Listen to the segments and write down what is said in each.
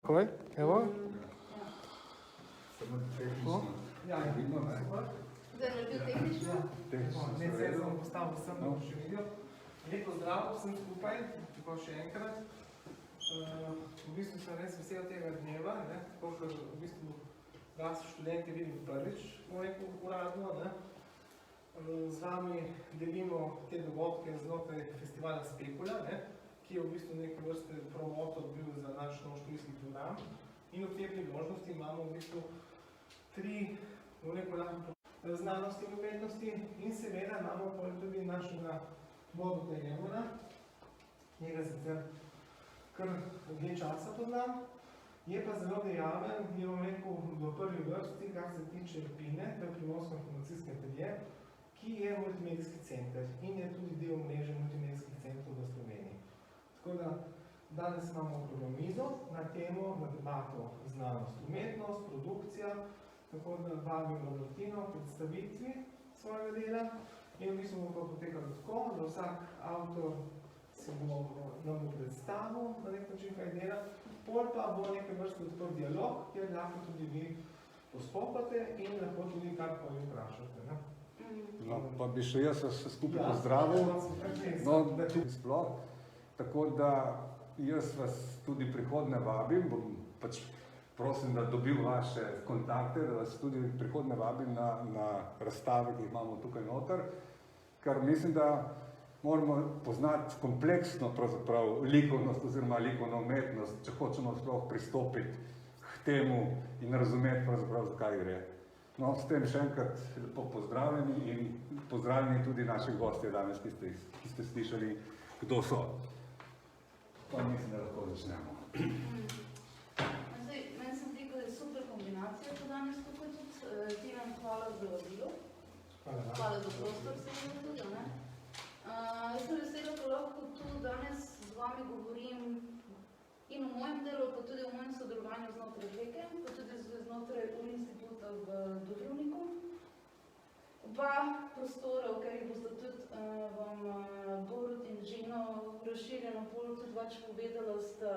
Takoj, evo. Samo tehnično. Ja, vidimo, ne? Zdaj naredil tehnično? Ne, zdaj sem postavil vsem, da bo še videl. Lepo zdrav vsem skupaj, tako še enkrat. V bistvu sem res vesel tega dneva, tako ker v bistvu vas študenti vidim prvič, uradno. Z vami delimo te dogodke znotraj festivala Spekula, ki je v bistvu neke vrste promotor bil za naš nov študijski program. In v tej priložnosti imamo v bistvu tri znanosti in umetnosti in seveda imamo tudi našega Boruta Jermana. Njega sicer kar dlje časa poznam, je pa zelo dejaven, je vam rekel v prvi vrsti, kar se tiče PINE, to je Primorsko informacijski atelje, ki je multimedijski center in je tudi del mreže multimedijskih centrov v Sloveniji. Tako da danes imamo okroglo mizo na temo, na debato znanost, umetnost, produkcija, tako da vabim Robertino v predstavitvi svojega dela in v bistvu bo pa potekalo tako, da vsak avtor se bo nam predstavil na nek način kaj dela, pol pa bo nekaj vrste odprt dialog, kjer lahko tudi vi postopate in lahko tudi karkoli vprašate. No, pa bi še jaz se skupaj pozdravil, no, tudi sploh, tako da jaz vas tudi prihodnje vabim, bom pač prosim, da dobim vaše kontakte, da vas tudi prihodnje vabim na razstave, ki jih imamo tukaj noter, ker mislim, da moramo poznati kompleksno pravzaprav likovnost oziroma likovno umetnost, če hočemo sploh pristopiti k temu in razumeti pravzaprav, zakaj gre. No, s tem še enkrat lepo pozdravljeni in pozdravljeni tudi naših gostje danes, ki ste slišali, kdo so. Pa mislim, da lahko začnemo. Meni se zdi, da je super kombinacija to danes tukaj tudi. Tinan, hvala za vabilo. Hvala za prostor, se mi tudi, ne? Jaz sem vesela, da lahko tu danes z vami govorim in o mojem delu, pa tudi o mojem sodelovanju znotraj Veke, pa tudi znotraj instituta v Dubrovniku. Oba prostora, v katerih boste tudi vam Borut in Žino razširjeno pol tudi več povedala, sta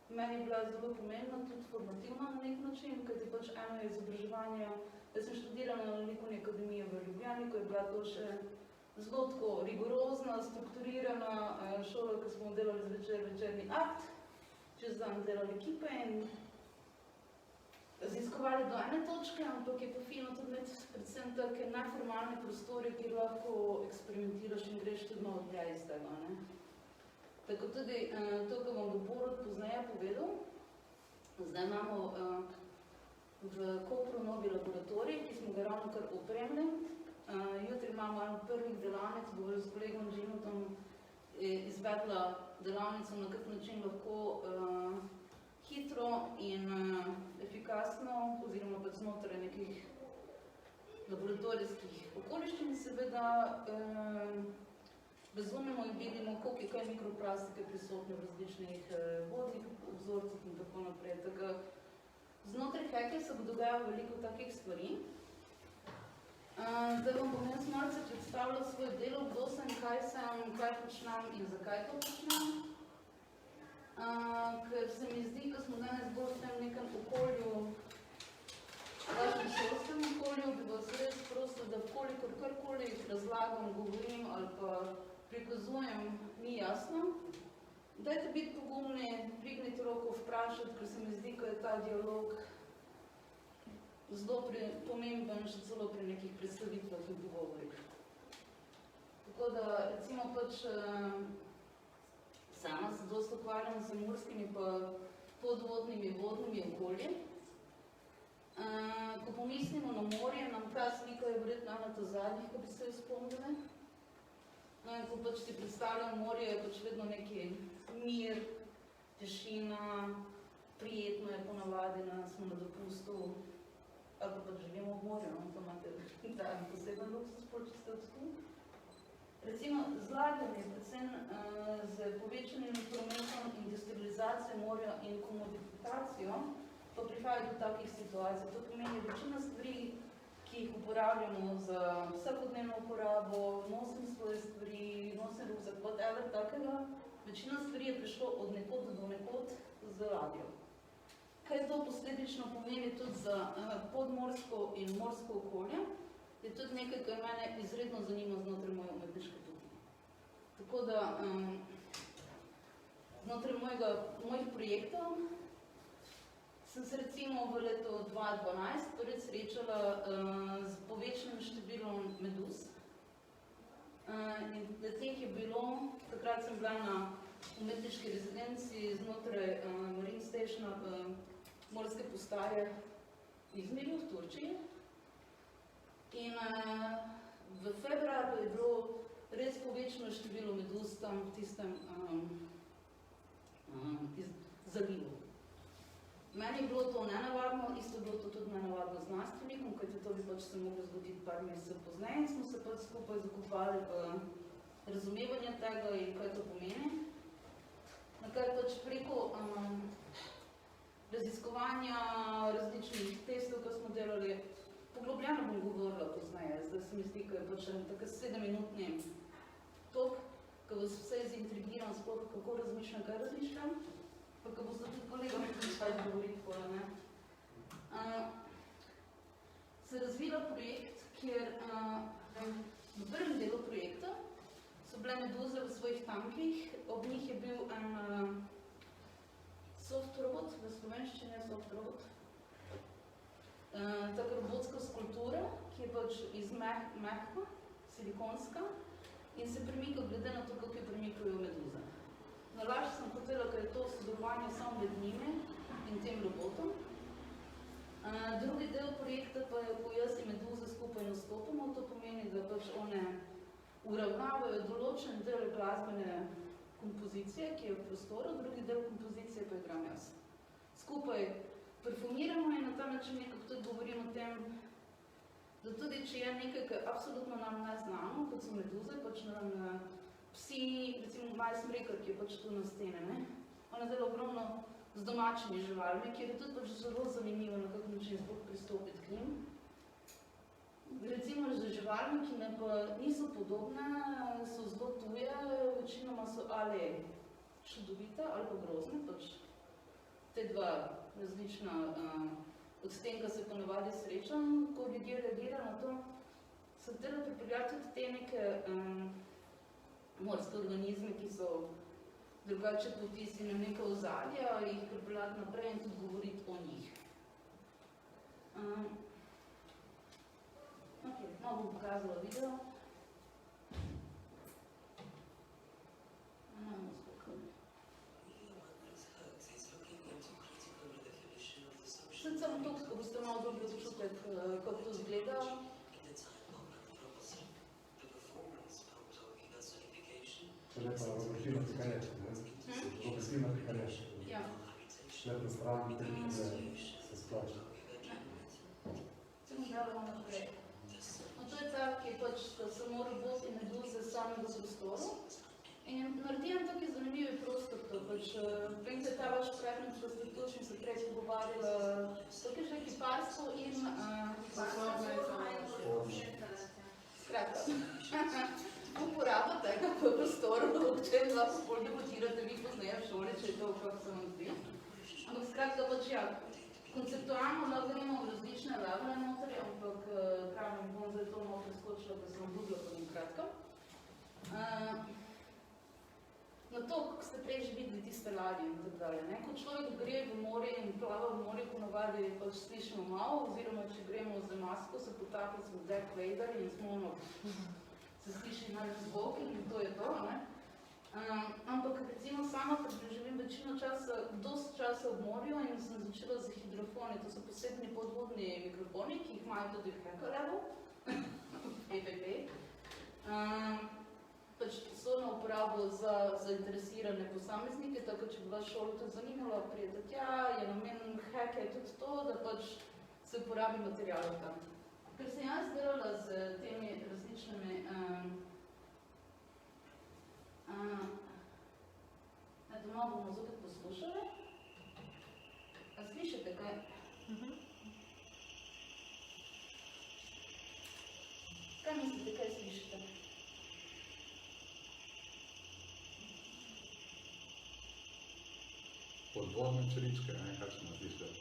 meni bila zelo pomembna, tudi formativna na nek način, kajti pač eno je izobraževanje. Jaz sem študirala na Likovni akademiji v Ljubljani, ko je bila to še zelo tako rigorozna, strukturirana šola, ko smo delali zvečer večerni akt, čez dan delali ekipe in raziskovali do ene točke, ampak je pa fino tudi imeti predvsem take neformalne prostore, kjer lahko eksperimentiraš in greš tudi malo dlje iz tega. Tako tudi to, kar vam bo Borut pozneje povedal, zdaj imamo v Kopru novi laboratorij, ki smo ga ravno kar opremili. Jutri imamo en prvih delavnic, bo s kolegom Žinotom izvedla delavnico, na kak način lahko hitro in efikasno, oziroma pa znotraj nekih laboratorijskih okoliščin, seveda razumemo in vidimo, koliko je kaj mikroplastike prisotne v različnih vodnih vzorcih in tako naprej. Tako znotraj Heke se bo dogajalo veliko takih stvari. Zdaj vam bom jaz malce predstavljala svoj delo, kdo sem, kaj počnem in zakaj to počnem. Ker se mi zdi, ko smo danes bolj v tem nekem okolju, vašem šolskem okolju, bi vas res prosil, da kolikor karkoli razlagam, govorim ali pa prikazujem, ni jasno. Dajte biti pogumni, dvignite roko, vprašati, ker se mi zdi, ko je ta dialog zelo pomemben, še celo pri nekih predstavitvah in pogovorih. Tako da, recimo pač, sama se dosti ukvarjam z morskimi pa podvodnimi vodnimi okolji. Ko pomislimo na morje, nam ta slika je verjetno ena ta zadnjih, ko bi se jo spomnili. Ko pač si predstavljam morje, je pač vedno neki mir, tišina, prijetno je ponavadi, smo na dopustu, ali pa pač živimo v morju, to imate ta poseben luksus, če ste od tu. Recimo, z ladjami, predvsem z povečanim prometom, industrializacijo morja in komodifikacijo, pa prihaja do takih situacij. To pomeni večina stvari, ki jih uporabljamo za vsakodnevno uporabo, nosim svoje stvari, nosim rukzak, whatever takega, večina stvari je prišlo od nekod do nekod z ladjo. kaj to posledično pomeni tudi za podmorsko in morsko okolje, je tudi nekaj, kar mene izredno zanima znotraj moje umetniške poti. Tako da znotraj mojih projektov sem se recimo v letu 2012 prvič srečala z povečanim številom meduz. In da teh je bilo, takrat sem bila na umetniški rezidenci znotraj Marine Stationa morske postaje Izmirju v Turčiji. In v februarju je bilo res povečano število meduz tam v tistem zalivu. Meni je bilo to nenavadno, isto je bilo to tudi nenavadno znanstvenikom, kajti to bi pač se moglo zgoditi par mesecev pozneje in smo se pač skupaj zakopali v razumevanje tega in kaj to pomeni. Na kar pač preko raziskovanja različnih testov, ko smo delali, poglobljeno bom govorila pozneje, zdaj se mi zdi, ko je pač tako 7-minutni tok, ko vas vse zintrigiram sploh, kako razmišljam, kaj razmišljam, pa ko boste tudi kolegom pričali govoriti pola, ne. Se razvila projekt, kjer v prvem delu projekta so bile meduze v svojih tankih, ob njih je bil en soft robot, v slovenščini je soft robot, taka robotska skulptura, ki je pač iz mehka, silikonska in se premika glede na to, kako jo premikajo meduze. Nalaž sem hotela, ker je to sodelovanje samo med njimi in tem robotom. Drugi del projekta pa je, ko jaz in meduze skupaj nastopamo, to pomeni, da pač one uravnavajo določen del glasbene kompozicije, ki je v prostoru, drugi del kompozicije pa igram jaz. Skupaj performiramo in na ta način nekako tudi govorim o tem, da tudi če je nekaj, kar absolutno nam ne znamo, kot so meduze, pač nam psi, recimo Maja Smrekar, ki je pač tu na stene, ne? Ona dela ogromno z domačimi živalmi, kjer je tudi pač zelo zanimivo, na kak način sploh pristopiti k njim. Recimo z živalmi, ki ne pa niso podobne, so zelo tuje, večinoma so ali čudovite ali pa grozne, pač te dva različna odstenka se ponavadi srečam, ko ljudje reagirajo na to, so htela pripeljati tudi te neke morske organizme, ki so drugače potisni na neka ozadja, jih pripeljati naprej in tudi govoriti o njih. Malo bom pokazala video. Sem samo to, ko boste malo dobri občutek, kako to izgleda. Šele pa robotina prikareš, ne? Robotina prikareš. Ja. Šele pa strani, da se splača. Se mi dalo naprej. No, to je tak, ki je pač samo robot in meduze samega prostoru. In naredim taki zanimivi prostor, to pač, vem, ta vaš projektni infrastruktur, sem se prej pogovarjala, tako je že kiparstvo in skratka, uporaba tega v prostoru, v čem lahko bolj debatirate vi pozneje v šoli, če je to, kako se vam zdi. Ampak skratka pač ja, konceptualno lahko gremo v različne levele noter, ampak pravim bom zdaj to malo preskočila, da sem obljubila potem kratka. Na to, kako ste prej že videli tiste ladje in tako dalje. Ko človek gre v morje in plava v morje, ponavadi pač slišimo malo, oziroma če gremo z masko, se potapili smo Darth Vader in smo ono, se sliši najbolj zvok in to je to, ne? Ampak recimo sama preživim večino časa, dosti časa v morju in sem začela z hidrofoni, to so posebni podvodni mikrofoni, ki jih imajo tudi v Hackalevu, PPP. Pač so na uporabo za zainteresirane posameznike, tako če bi vas šolo tudi zanimalo, prijete tja, je namen hacka je tudi to, da pač se uporabi materialov tam. Ker sem jaz delala z temi različnimi doma bomo zopet poslušali. A slišite kaj? Kaj mislite, kaj slišite? Podvodne čričke, ne, kak smo slišali.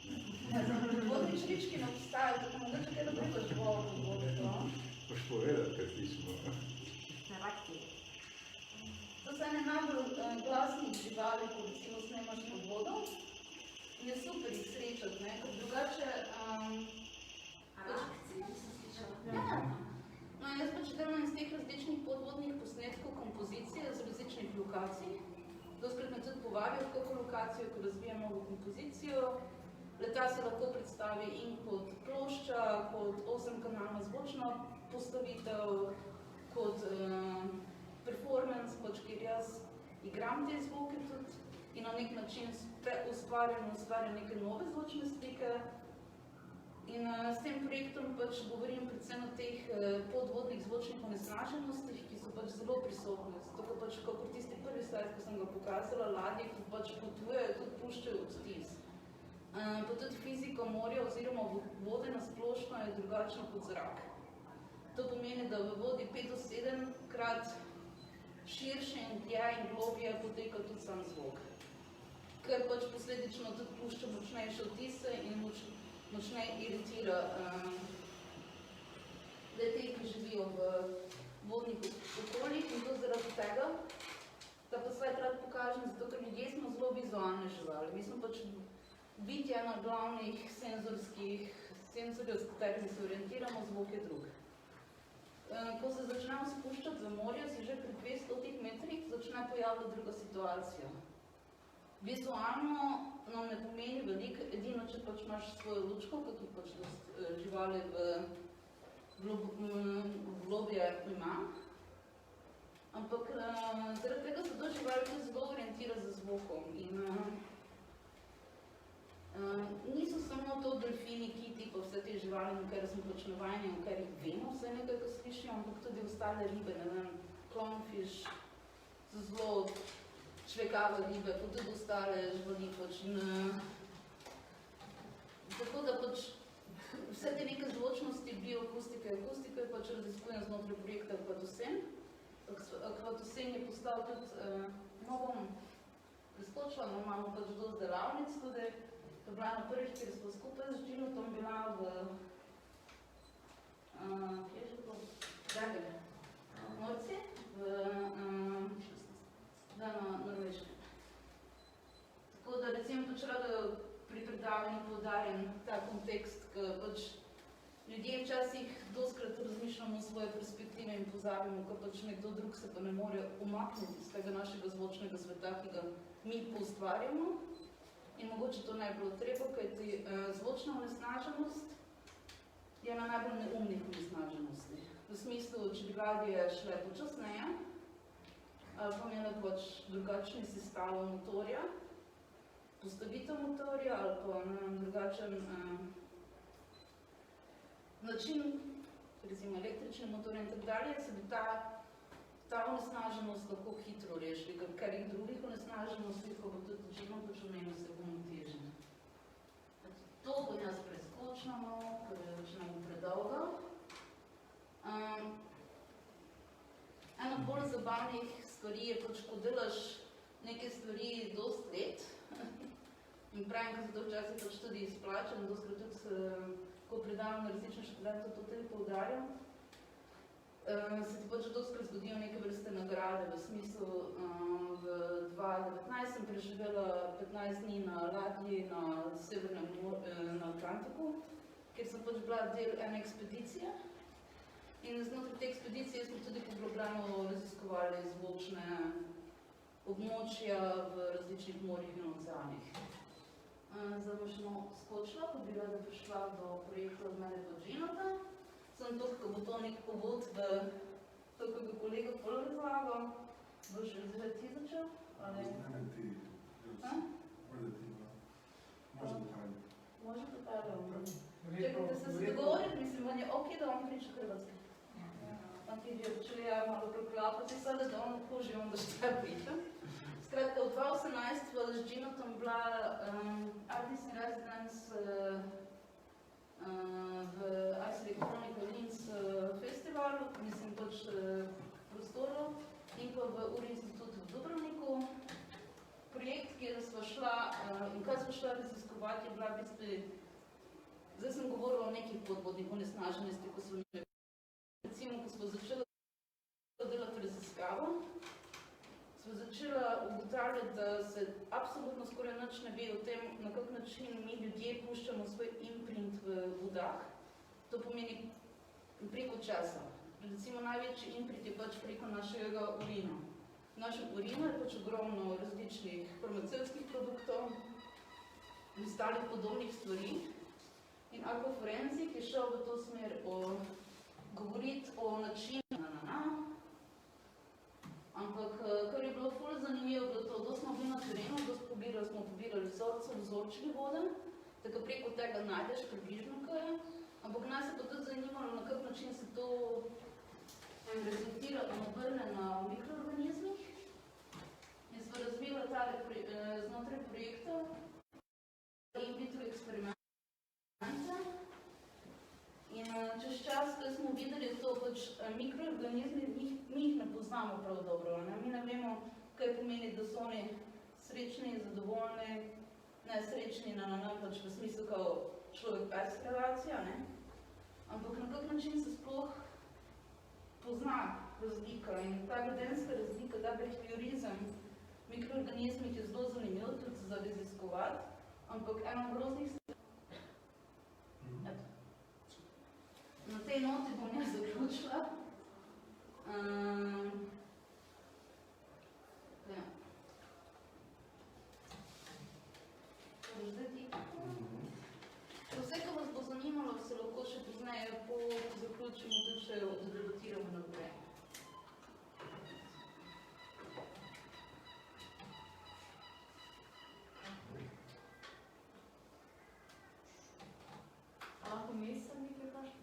Podvodni črički ne obstajajo, tako mogoče kaj da drugo živo v vodi, no? Moš povedati, kaj slišimo. To so ene najbolj glasnih živali, ko recimo snemaš pod vodo. In je super jih srečati, ne, ker drugače... Akcije, nisem slišala. Ja. No, jaz pač delam iz teh različnih podvodnih posnetkov kompozicije z različnih lokacij. Doskrat me tudi povabijo v kako lokacijo, ko razvijem novo kompozicijo. Leta se lahko predstavi in kot plošča, kot 8-kanalna zvočna postavitev, kot performance, pač kjer jaz igram te zvoke tudi in na nek način ustvarjam neke nove zvočne slike. In s tem projektom pač govorim predvsem o teh podvodnih zvočnih onesnaženostih, ki so pač zelo prisotne. Zato, ko pač kakor tisti prvi slajd, ko sem ga pokazala, ladje, ki pač potujejo, tudi puščajo odtis. Pa tudi fizika morja oziroma vode na splošno je drugačna kot zrak. To pomeni, da v vodi 5 do 7 krat širše in dlje in globje poteka tudi sam zvok. Ker pač posledično tudi pušča močnejše odtise in močneje iritira te, ki živijo v vodnih okoljih in to zaradi tega, da pa slajd rad pokažem, zato ker ljudje smo zelo vizualne živali. Mi smo pač biti eno glavnih senzorjev, s katerimi se orientiramo, zvok je drug. Ko se začnemo spuščati za morje, se že pri 200 metrih začne pojavljati druga situacija. Vizualno nam ne pomeni veliko, edino, če pač imaš svojo lučko, kot jih pač živali v globje ima. Ampak zaradi tega se to živali tudi zelo orientira za zvokom. In niso samo to delfini, kiti, pa vse te živali, na kar smo pač navajeni, na kar jih vemo, vse nekaj, ko slišijo, ampak tudi ostale ribe, ne vem, clownfish, so zelo človekave ribe, pa tudi ostale živali pač. Tako da pač vse te neke zvočnosti, bioakustike, akustike pač raziskujem znotraj projekta Akvatosen. Akvatosen je postal tudi, no bom preskočila, no imamo pač dosti delavnic tudi. To je bila na prvih, kjer smo skupaj z Džinotom bila v... kje je že to? Zagreb. Norci? Na Norveškem. Tako da recimo pač rada pri predavanju poudarjam ta kontekst, ki pač ljudje včasih dostkrat razmišljamo svoje perspektive in pozabimo, ko pač nekdo drug se pa ne more umakniti iz tega našega zvočnega sveta, ki ga mi poustvarjamo. In mogoče to ne bi bilo treba, kajti zvočna onesnaženost je ena najbolj neumnih onesnaženosti. V smislu, če bi ladje šle počasneje, ali pa imela pač drugačni sestavo motorja, postavitev motorja ali pa na drugačen način, recimo električni motor in tako dalje, se bi ta onesnaženost lahko hitro rešili, ker jih drugih onesnaženosti, ko bo tudi Džino pač omenil, se bomo težili. To bo jaz preskočnemo, ker je več ne bo predolgo. Eno bolj zabavnih stvari je pač, ko delaš neke stvari dosti let. In pravim, ko se to včasih pač tudi izplačam, doskrat tudi, ko predavam na različne študente, to tudi poudarjam. Se ti pač doskrat zgodijo neke vrste nagrade, v smislu v 2019 sem preživela 15 dni na ladji na Severnem Atlantiku, kjer sem pač bila del ene ekspedicije. In znotraj te ekspedicije smo tudi poglobljeno raziskovali zvočne območja v različnih morjih in oceanih. Zdaj bom še skočila, ko bi rada prišla do projekta od mene do Džinota. Sem to, ko bo to nek povod v to, ko bi kolega pol razlagal. Boš že ti začel? Može detalje. Čekajte se dogovoriti, mislim, on je ok, da on priča hrvatski. On ti je počeli malo preklapati, sada da on okuži, onda što ja pričam. Skratka, v 2018 v Džinotom bila Artist in Residence v Ice Electronica Linz festivalu, mislim pač prostoru, in pa v Uri institutu v Dubrovniku. Projekt, kjer sva šla kaj smo šla raziskovati, je bila v bistvu, zdaj sem govorila o nekih podvodnih onesnaženosti, ko smo recimo, ko smo začeli delati raziskavo, smo začela ugotavljati, da se absolutno skoraj nič ne ve o tem, na kak način mi ljudje puščamo svoj imprint v vodah. To pomeni preko časa. Recimo največji imprint je pač preko našega urina. V našem urinu je pač ogromno različnih farmacevtskih produktov in ostalih podobnih stvari. In Aquaforensic je šel v to smer govoriti o načinu ampak kar je bilo ful zanimivo, bilo to, da smo bili na terenu, da smo pobirali vzorce, vzorčili vode, tako preko tega najdeš približno kaj je, ampak nas je pa tudi zanimalo, na kak način se to rezultira in obrne na mikroorganizmih. In smo razvila tale znotraj projekta in vitro eksperimente. In čez čas, ko smo videli to, pač mikroorganizmi, mi jih ne poznamo prav dobro. Ne? Mi ne vemo, kaj pomeni, da so oni srečni, zadovoljni, nesrečni, pač v smislu kao človek-pes relacija, ne? Ampak na kak način se sploh pozna razlika in ta vedenska razlika, ta beheviorizem mikroorganizmih je zelo zanimiv tudi za raziskovati, ampak eno groznih na tej noti bom jaz zaključila. Ja. Vse, kar vas bo zanimalo, se lahko še pozneje po zaključimo, tudi še oddebatiramo naprej. Lahko mesem nekaj vprašati?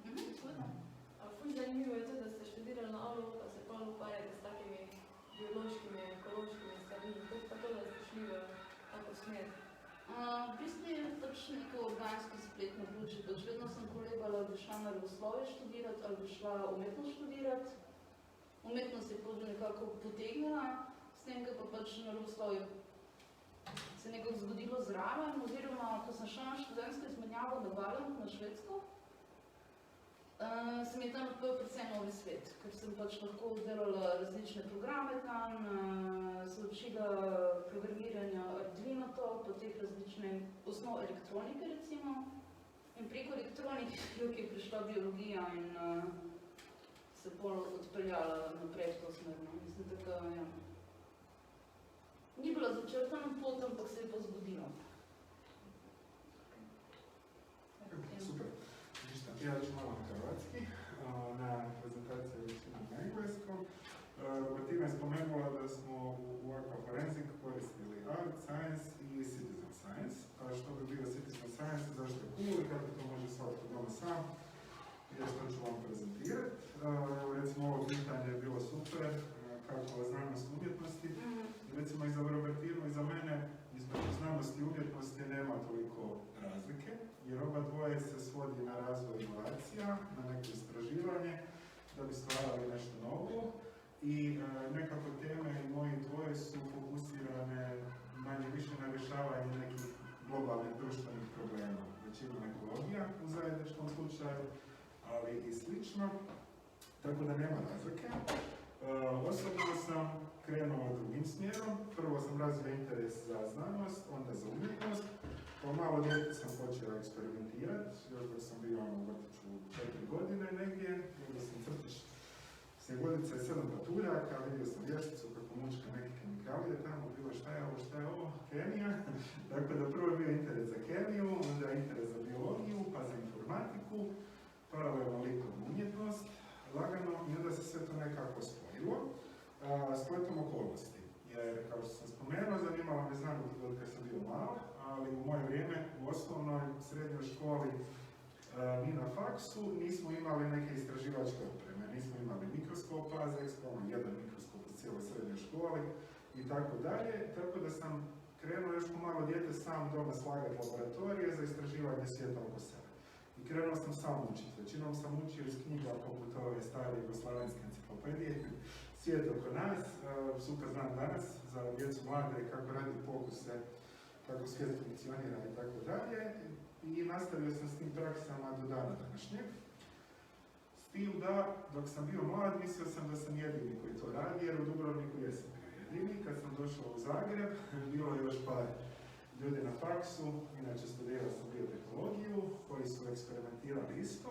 Ful zanimivo je tudi, da ste študirali na ALO, pa se prav ukvarjate s takimi biološkimi, ekološkimi stvarmi. Kako pa to, da ste šli v tako smer? V bistvu je pač neko organsko spletno ključe. Pač vedno sem kolegala, da bi šla naravoslovje študirati ali bi šla umetnost študirati. Umetnost je potem nekako potegnila, s tem, ker pa pač naravoslovje se nekako zgodilo zraven, oziroma ko sem šla na študentsko izmenjavo na Valent na Švedsko, sem je tam odprl predvsem novi svet, ker sem pač lahko delala različne programe tam, se učila programiranja Arduino, pa teh različnih osnov elektronike recimo. In preko elektronike je prišla biologija in se pol odpeljala naprej v to smer. Mislim, tako, ja. Ni bila začrtana pot, ampak se je pa zgodilo. Super. Ja ću malo na hrvatski, na prezentaciji većina na engleskom. Martina je spomenula da smo u Aquaforensic koristili Art Science i Citizen Science. Što bi bio Citizen Science, zašto je cool i kako to može svatko doma sam, je što ću vam prezentirati. Recimo ovo pitanje je bilo super, kako je znanost umjetnosti. Recimo i za Robertinu i za mene, između znanosti i umjetnosti nema toliko razlike, jer oba dvoje se svodi na razvoj inovacija, na neko istraživanje, da bi stvarali nešto novo. I nekako teme i moji dvoje su fokusirane manje više na rješavanje nekih globalnih društvenih problema. Većinom ekologija u zajedničkom slučaju, ali i slično, tako da nema razlike. Osobno sam krenuo drugim smjerom. Prvo sam razvio interes za znanost, onda za umjetnost. Kao malo djete sam počeo eksperimentirati, još dok sam bio u vrtiću 4 godine negdje. Vidio sam crtić Snjeguljica i 7 patuljaka, vidio sam vješticu kako mučka neke kemikalije tamo, bilo šta je ovo, kemija. Tako da prvo je bio interes za kemiju, onda interes za biologiju, pa za informatiku, paralelno likovnu umjetnost, lagano, i onda se sve to nekako spojilo. Spletom okolnosti, jer kao što sam spomenuo, zanimala me znanost od kad sam bio mal, ali u moje vrijeme u osnovnoj srednjoj školi mi na faksu nismo imali neke istraživačke opreme, nismo imali mikroskop AZEX, jedan mikroskop u cijeloj srednjoj školi i tako dalje, tako da sam krenuo još ko malo dijete sam doma slagati laboratorije za istraživanje svijeta oko sebe. I krenuo sam sam učiti, većinom sam učio iz knjiga poput ove stare jugoslavenske enciklopedije, Svijet oko nas, super znam danas za djecu mlade kako radi pokuse kako svijet funkcionira i tako dalje. I nastavio sam s tim praksama do dana današnjeg. S tim da, dok sam bio mlad, mislio sam da sam jedini koji to radi, jer u Dubrovniku jesam bio jedini. Kad sam došao u Zagreb, bilo je još par ljudi na faksu, inače studirao sam biotehnologiju, koji su eksperimentirali isto.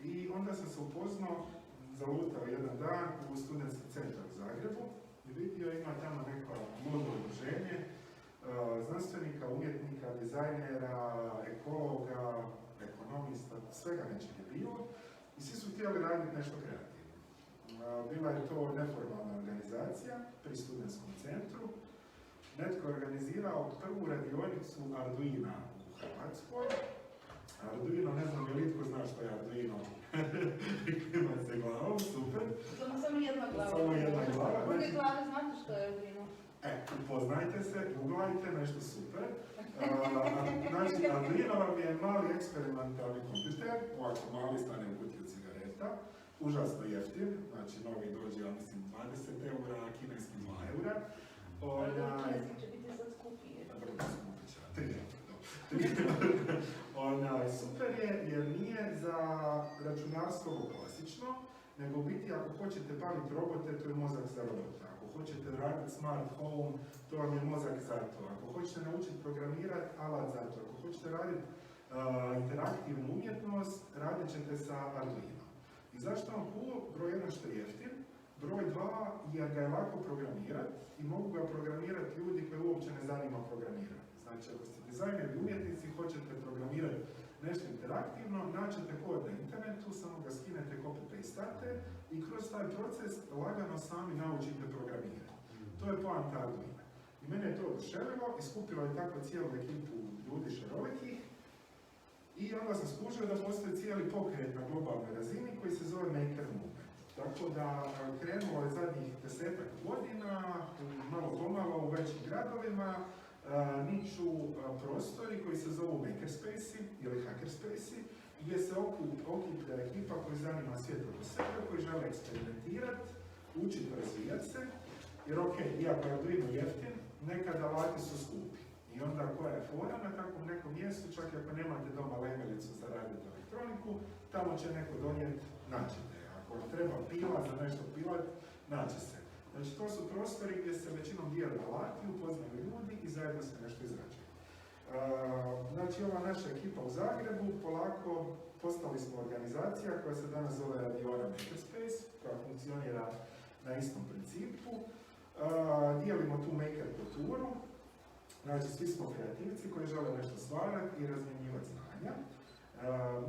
I onda sam se upoznao, zalutao jedan dan u studentski centar u Zagrebu i vidio ima tamo neko modno udruženje znanstvenika, umjetnika, dizajnera, ekologa, ekonomista, svega nečeg je bilo i svi su htjeli raditi nešto kreativno. Bila je to neformalna organizacija pri studentskom centru. Netko je organizirao prvu radionicu Arduina u Hrvatskoj. Arduino, ne znam je li itko zna što je Arduino. Ima se glavu, super. Samo jedna glava. Samo jedna glava. Druge glave znate što je Arduino? Upoznajte se, googlajte, nešto super. Znači, Arduino vam je mali eksperimentalni kompjuter, ovako mali, stane u kutiju cigareta, užasno jeftin, znači novi dođe, ja mislim, 20 eura, a kineski 2 eura. Kineski će biti sad skupije. Super je jer nije za računarstvo klasično, nego u biti ako hoćete baviti robote, to je mozak za robota. Ako hoćete raditi smart home, to vam je mozak za to. Ako hoćete naučiti programirati, alat za to. Ako hoćete raditi interaktivnu umjetnost, radit ćete sa Arduino. I zašto vam cool? Broj 1 što je jeftin, broj 2 jer ga je lako programirati i mogu ga programirati ljudi koji uopće ne zanima programirati. Znači, ako ste dizajneri i umjetnici, hoćete programirati nešto interaktivno, naćete kod na internetu, samo ga skinete, copy-pastate i kroz taj proces lagano sami naučite programirati. To je poanta Arduina. I mene je to oduševilo i skupilo je tako cijelu ekipu ljudi šarolikih. I onda sam skužio da postoji cijeli pokret na globalnoj razini koji se zove Maker Movement. Tako da krenulo je zadnjih 10-ak godina, malo pomalo u većim gradovima, niču prostori koji se zovu makerspace ili hackerspace, gdje se okuplja ekipa koji zanima svijet oko sebe, koji žele eksperimentirati, učiti, razvijati se, jer ok, iako je Arduino jeftin, nekad alati su skupi. I onda koja je fora na takvom nekom mjestu, čak i ako nemate doma lemelicu za raditi elektroniku, tamo će neko donijeti, naćete. Ako treba pila za nešto pilat, naće se. Znači, to su prostori gdje se većinom dijeli alati, upoznaju ljudi i zajedno se nešto izrađuje. Znači, ova naša ekipa u Zagrebu, polako postali smo organizacija koja se danas zove Radiona Makerspace, koja funkcionira na istom principu. Dijelimo tu maker kulturu, znači svi smo kreativci koji žele nešto stvarati i razmjenjivati znanja.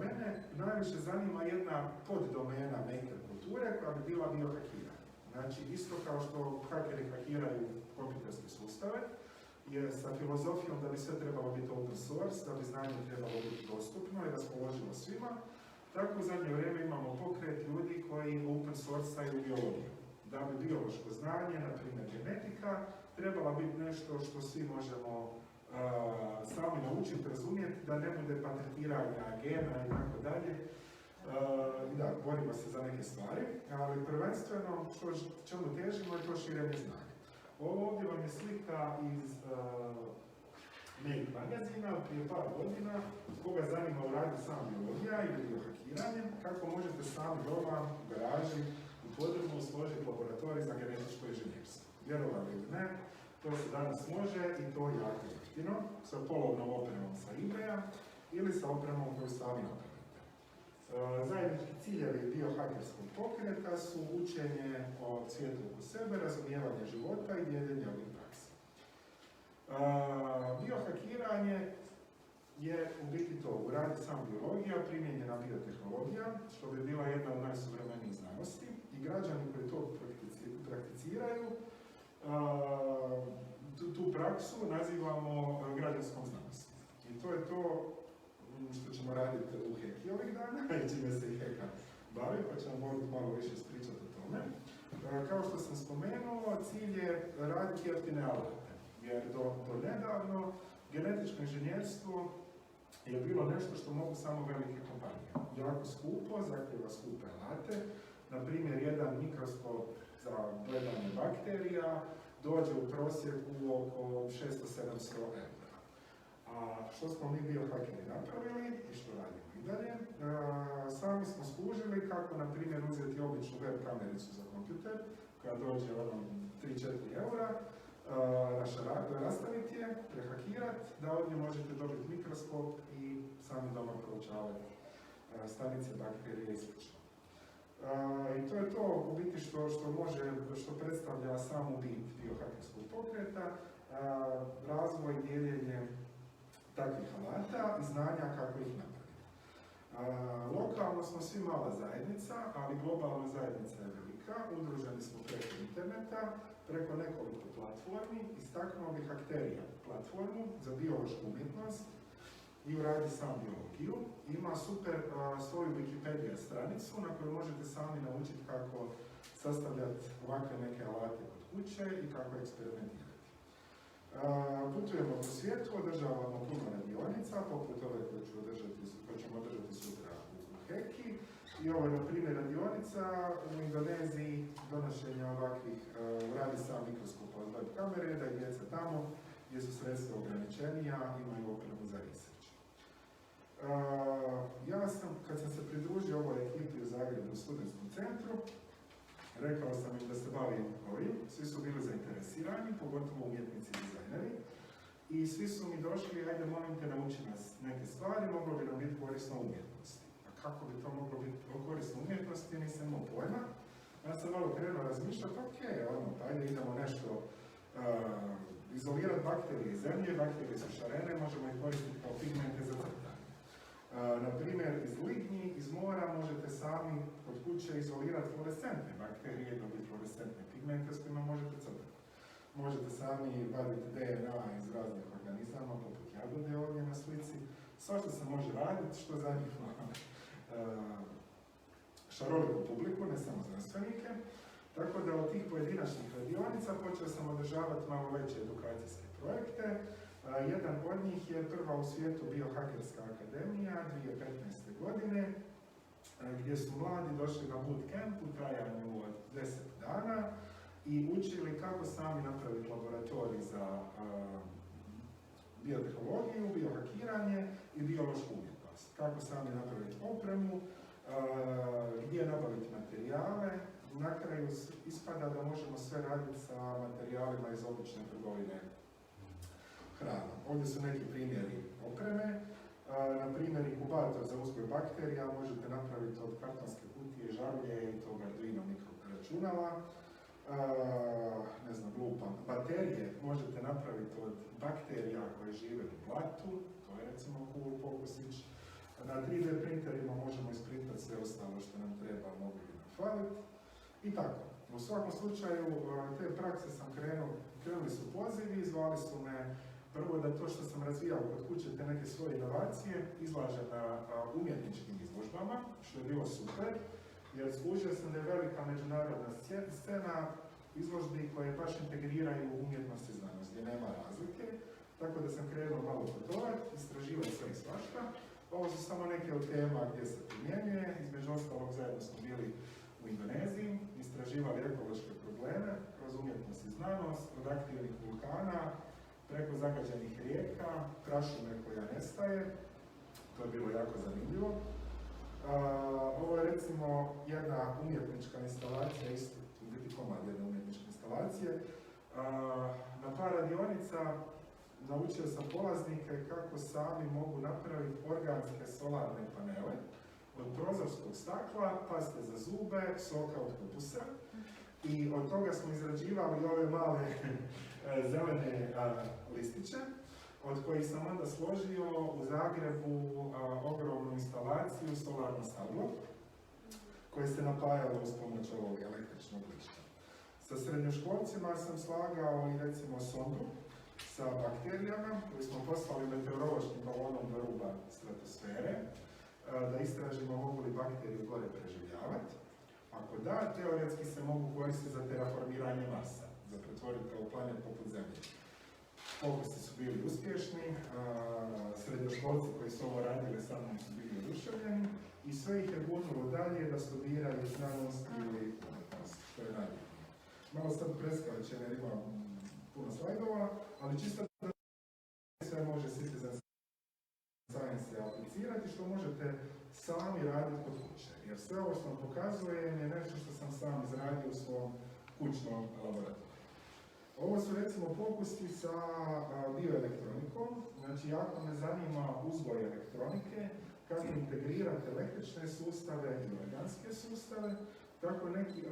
Mene najviše zanima jedna poddomena maker kulture koja bi bila biohakiranje. Znači, isto kao što hakeri hakiraju kompjuterske sustave, je sa filozofijom da bi sve trebalo biti open source, da bi znanje trebalo biti dostupno i raspoloživo svima, tako u zadnje vrijeme imamo pokret ljudi koji open source-aju biologiju. Da bi biološko znanje, na primjer genetika, trebala biti nešto što svi možemo sami naučiti, razumjeti, da ne bude patentiranja gena i tako dalje. Da, borimo se za neke stvari, ali prvenstveno čemu težimo je to širenje znanja. Ovo ovdje vam je slika iz Make magazina prije par godina, koga zanima u radu sama biologija ili biohakiranje, kako možete sami doma, u garaži, u podrumu složiti laboratorij za genetičko inženjerstvo. Vjerovali ili ne, to se danas može i to jako jeftino, sa polovnom opremom sa eBaya ili sa opremom koju sami napravite. Zajednički ciljevi biohakerskog pokreta su učenje o svijetu oko sebe, razumijevanje života i dijeljenje ovih praksi. Biohakiranje je u biti to, u radi sam biologija, primijenjena biotehnologija, što bi bila jedna od najsuvremenijih znanosti i građani koji to prakticiraju, tu praksu nazivamo građanskom znanosti. I to je to što ćemo raditi u Heki ovih dana, i čime se i Heka bavi, pa ćemo morati malo više ispričati o tome. Kao što sam spomenuo, cilj je raditi jeftine alate, jer do nedavno genetičko inženjerstvo je bilo nešto što mogu samo velike kompanije. Jako skupo, zahtjeva skupe alate, na primjer jedan mikroskop za gledanje bakterija dođe u prosjeku oko 600-700 eura. A što smo mi biohakeri napravili i što radimo i dalje, sami smo skužili kako, na primjer, uzeti običnu web kamericu za kompjuter, koja dođe 3-4 eura, rastaviti je, prehakirati, da od nje možete dobiti mikroskop i sami doma proučavati stanice, bakterije i sl. I to je to u biti što predstavlja samu bit biohakerskog pokreta, razvoj i dijeljenje takvih alata i znanja kako ih napraviti. Lokalno smo svi mala zajednica, ali globalna zajednica je velika, udruženi smo preko interneta, preko nekoliko platformi, istaknuo bih Akterija platformu za biološku umjetnost i uradi sam biologiju. Ima super svoju Wikipedia stranicu na kojoj možete sami naučiti kako sastavljati ovakve neke alate kod kuće i kako eksperimentirati. Putujemo po svijetu, održavamo puno radionica, poput ove koje ćemo održati sutra u Heki. I ovo je, na primjer, radionica u Indoneziji, donošenja ovakvih, radi sam mikroskopa od web kamere, da je djeca tamo gdje su sredstva ograničenija, imaju opremu za research. Ja sam, kad sam se pridružio ovoj ekipi u Zagrebu u studentskom centru, rekao sam im da se bavim ovim, svi su bili zainteresirani, pogotovo umjetnici i dizajneri, i svi su mi došli, ajde molim te, nauči nas neke stvari, moglo bi nam biti korisno u umjetnosti. A kako bi to moglo biti korisno u umjetnosti, nisam imao pojma. Ja sam malo krenuo razmišljati, pa ajde idemo nešto izolirati bakterije iz zemlje, bakterije su šarene, možemo ih koristiti kao pigmente za crtanje. Na primjer, iz lignji, iz mora možete sami kod kuće izolirati fluorescentne bakterije, dobiti fluorescentne pigmente s kojima možete crtati. Možete sami vaditi DNA iz raznih organizama, poput jagode ovdje na slici. Svašta se može raditi, što zanima šaroliku publiku, ne samo znanstvenike. Tako da od tih pojedinačnih radionica počeo sam održavati malo veće edukacijske projekte. Jedan od njih je prva u svijetu Biohakerska akademija 2015. godine, gdje su mladi došli na bootcamp u trajanju od 10 dana i učili kako sami napraviti laboratorij za biotehnologiju, biohakiranje i biološku umjetnost. Kako sami napraviti opremu, gdje nabaviti materijale. Na kraju ispada da možemo sve raditi sa materijalima iz obične trgovine hrana. Ovdje su neki primjeri opreme. Na primjer, inkubator za uzgoj bakterija možete napraviti od kartonske kutije, žarulje i tog Arduino mikroračunala. Ne znam, lupam. Baterije možete napraviti od bakterija koje žive u blatu, to je recimo cool pokusić. Na 3D printerima možemo isprintati sve ostalo što nam treba, mogu bi nam faliti. I tako. U svakom slučaju, te prakse sam krenuli su pozivi, zvali su me prvo da to što sam razvijao kod kuće, te neke svoje inovacije, izlažem na umjetničkim izložbama, što je bilo super, jer skužio sam da je velika međunarodna scena izložbi koje baš integriraju umjetnost i znanost, gdje nema razlike, tako da sam krenuo malo putovati, istraživati sve i svašta. Ovo su samo neke od tema gdje se primjenjuje, između ostalog zajedno smo bili u Indoneziji, istraživali ekološke probleme kroz umjetnost i znanost, od aktivnih vulkana, preko zagađenih rijeka, prašume koja nestaje, to je bilo jako zanimljivo. Ovo je recimo jedna umjetnička instalacija, isto u biti komad jedne umjetničke instalacije. Na par radionica naučio sam polaznike kako sami mogu napraviti organske solarne panele od prozorskog stakla, paste za zube, soka od kupusa. I od toga smo izrađivali ove male zelene listiće, od kojih sam onda složio u Zagrebu ogromnu instalaciju solarno stablo, koje se napajalo uz pomoć ovog električnog lišta. Sa srednjoškolcima sam slagao i recimo sondu sa bakterijama, koju smo poslali meteorološkim balonom do ruba stratosfere, da istražimo mogu li bakterije gore preživljavati. Ako da, teoretski se mogu koristiti za terraformiranje Marsa, za pretvoriti kao planet poput Zemlje. Fokusi su bili uspješni, srednjoškolci koji su ovo radili sa mnom su bili oduševljeni i sve ih je gurnulo dalje da studiraju znanost ili umjetnost, što je najbitnije. Malo sad preskačem jer imam puno slajdova, ali čisto da sve može Citizen Science aplicirati, što možete sami raditi kod kuće. Jer sve ovo što vam pokazujem je nešto što sam sam izradio u svom kućnom laboratoriju. Ovo su recimo pokusi sa bioelektronikom, znači jako me zanima uzgoj elektronike, kako integrirati električne sustave i organske sustave, tako neki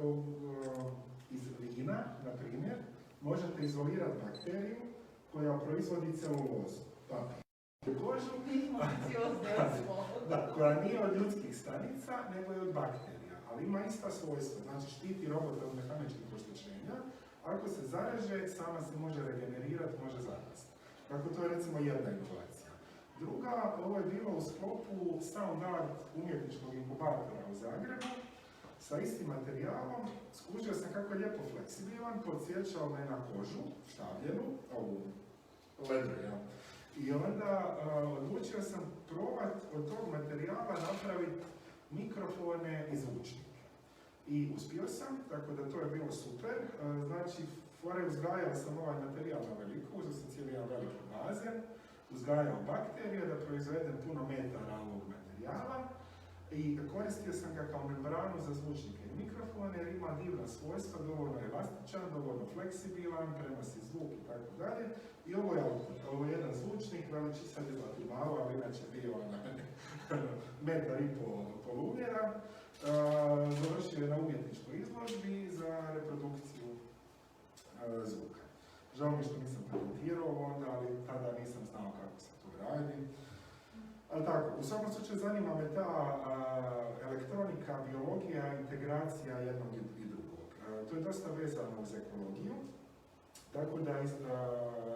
iz vina, na primjer, možete izolirati bakteriju koja proizvodi celulozu, papir. Kožu, koja nije od ljudskih stanica, nego je od bakterija, ali ima ista svojstva, znači štiti robote od mehaničkih oštećenja. Ako se zareže, sama se može regenerirati, može zarasti. Tako to je recimo jedna inovacija. Druga, ovo je bilo u sklopu Sound Art umjetničkog inkubatora u Zagrebu, sa istim materijalom, skužio sam kako je lijepo fleksibilan, podsjećao me na kožu, štavljenu, ovu leather, ja. I onda odlučio sam probati od tog materijala napraviti mikrofone i zvučnike. I uspio sam, tako da to je bilo super. Znači, uzgajao sam ovaj materijal na veliko, uzeo sam cijeli jedan veliki bazen, uzgajao bakterije da proizvedem puno metara ovog materijala i koristio sam ga kao membranu za zvučnike i mikrofone jer ima divna svojstva, dovoljno elastičan, dovoljno fleksibilan, prenosi zvuk i tako dalje. I ovo je output, ovo je jedan zvučnik, veliči sad izgleda malo, ali inače bio metar i pol umjera. Završio je na umjetničkoj izložbi za reprodukciju zvuka. Žao mi što nisam prezentirao onda, ali tada nisam znao kako se to radi. Ali tako, u svakom slučaju zanima me ta elektronika, biologija, integracija jednog i drugog. To je dosta vezano uz ekologiju, tako da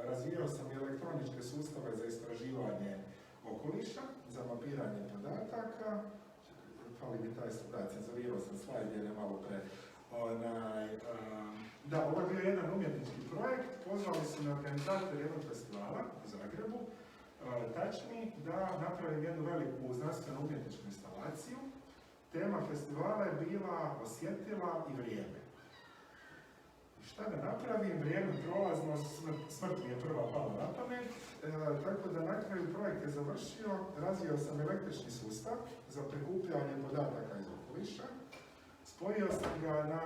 razvijao sam i elektroničke sustave za istraživanje okoliša, za mapiranje podataka. Fali mi taj slajd, cenzurirao sam slajd jer je malo pre... Da, ovo je bio jedan umjetnički projekt, pozvali su me organizator jednog festivala u Zagrebu, tačni, da napravim jednu veliku znanstvenu umjetničku instalaciju. Tema festivala je bila osjetila i vrijeme. I šta da napravim, vrijeme prolazno, smrt mi je prva pala na pamet, tako da na kraju projekt je završio, razvio sam električni sustav za prikupljanje podataka iz okoliša, spojio sam ga na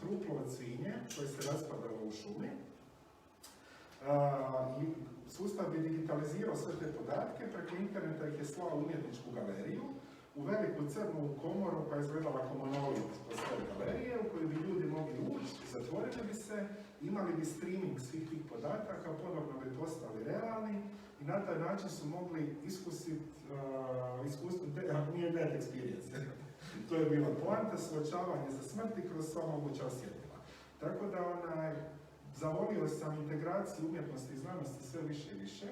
truplo od svinje koje se raspadalo u šumi i sustav bi digitalizirao sve te podatke, preko interneta ih je slao u umjetničku galeriju, u veliku crnu komoru koja je izgledala kao monolit postoje galerije u koju bi ljudi mogli ući, zatvorili bi se, imali bi streaming svih tih podataka, ponovno bi postali realni i na taj način su mogli iskusiti iskustvo, nije death experience, to je bila poanta, suočavanje sa smrti kroz sva moguća osjetila. Tako da zavolio sam integraciju umjetnosti i znanosti sve više i više,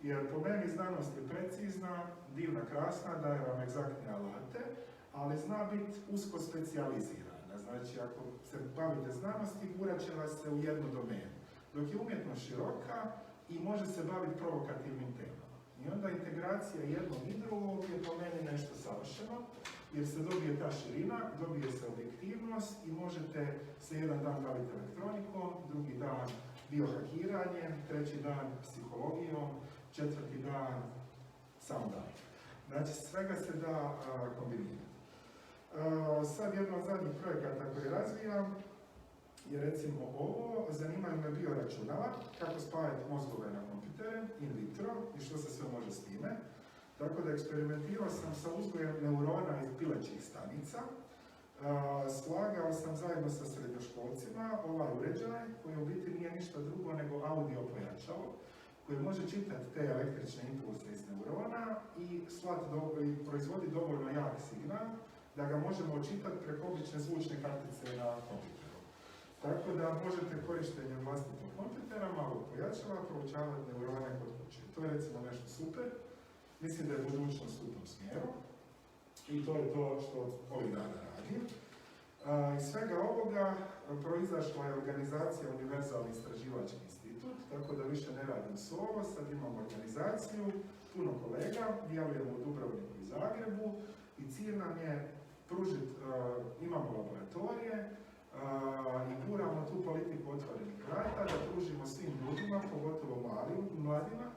jer po meni znanost je precizna, divna, krasna, daje vam egzaktne alate, ali zna biti usko specijalizirana. Znači, ako se bavite znanosti, gurat će vas se u jednu domenu. Dok je umjetnost široka i može se baviti provokativnim temama. I onda integracija jednog i drugog je po meni nešto savršeno, jer se dobije ta širina, dobije se objektivnost i možete se jedan dan baviti elektronikom, drugi dan biohakiranjem, treći dan psihologijom, četvrti dan sound art. Znači, svega se da kombinirati. Sad jedno od zadnjih projekata koji razvijam je recimo ovo, zanimaju me bioračunala, kako spajati mozgove na kompjutere, in vitro i što se sve može s time. Tako da eksperimentirao sam sa uzgojem neurona iz pilećih stanica. Slagao sam zajedno sa srednjoškolcima ovaj uređaj koji u biti nije ništa drugo nego audio pojačalo koji može čitati te električne impulse iz neurona i proizvodi dovoljno jak signal da ga možemo očitati preko obične zvučne kartice na kompjuteru. Tako da možete korištenjem vlastitog kompjutera malo pojačala proučavati neurone kod kuće. To je recimo nešto super. Mislim da je budućnost u tom smjeru i to je to što ovih dana radim. Iz svega ovoga proizašla je organizacija Univerzalni istraživački institut, tako da više ne radim solo, sad imam organizaciju, puno kolega, djelujemo u Dubrovniku i Zagrebu i cilj nam je pružiti, imamo laboratorije, I guramo tu politiku otvorenih vrata da pružimo svim ljudima, pogotovo mladima,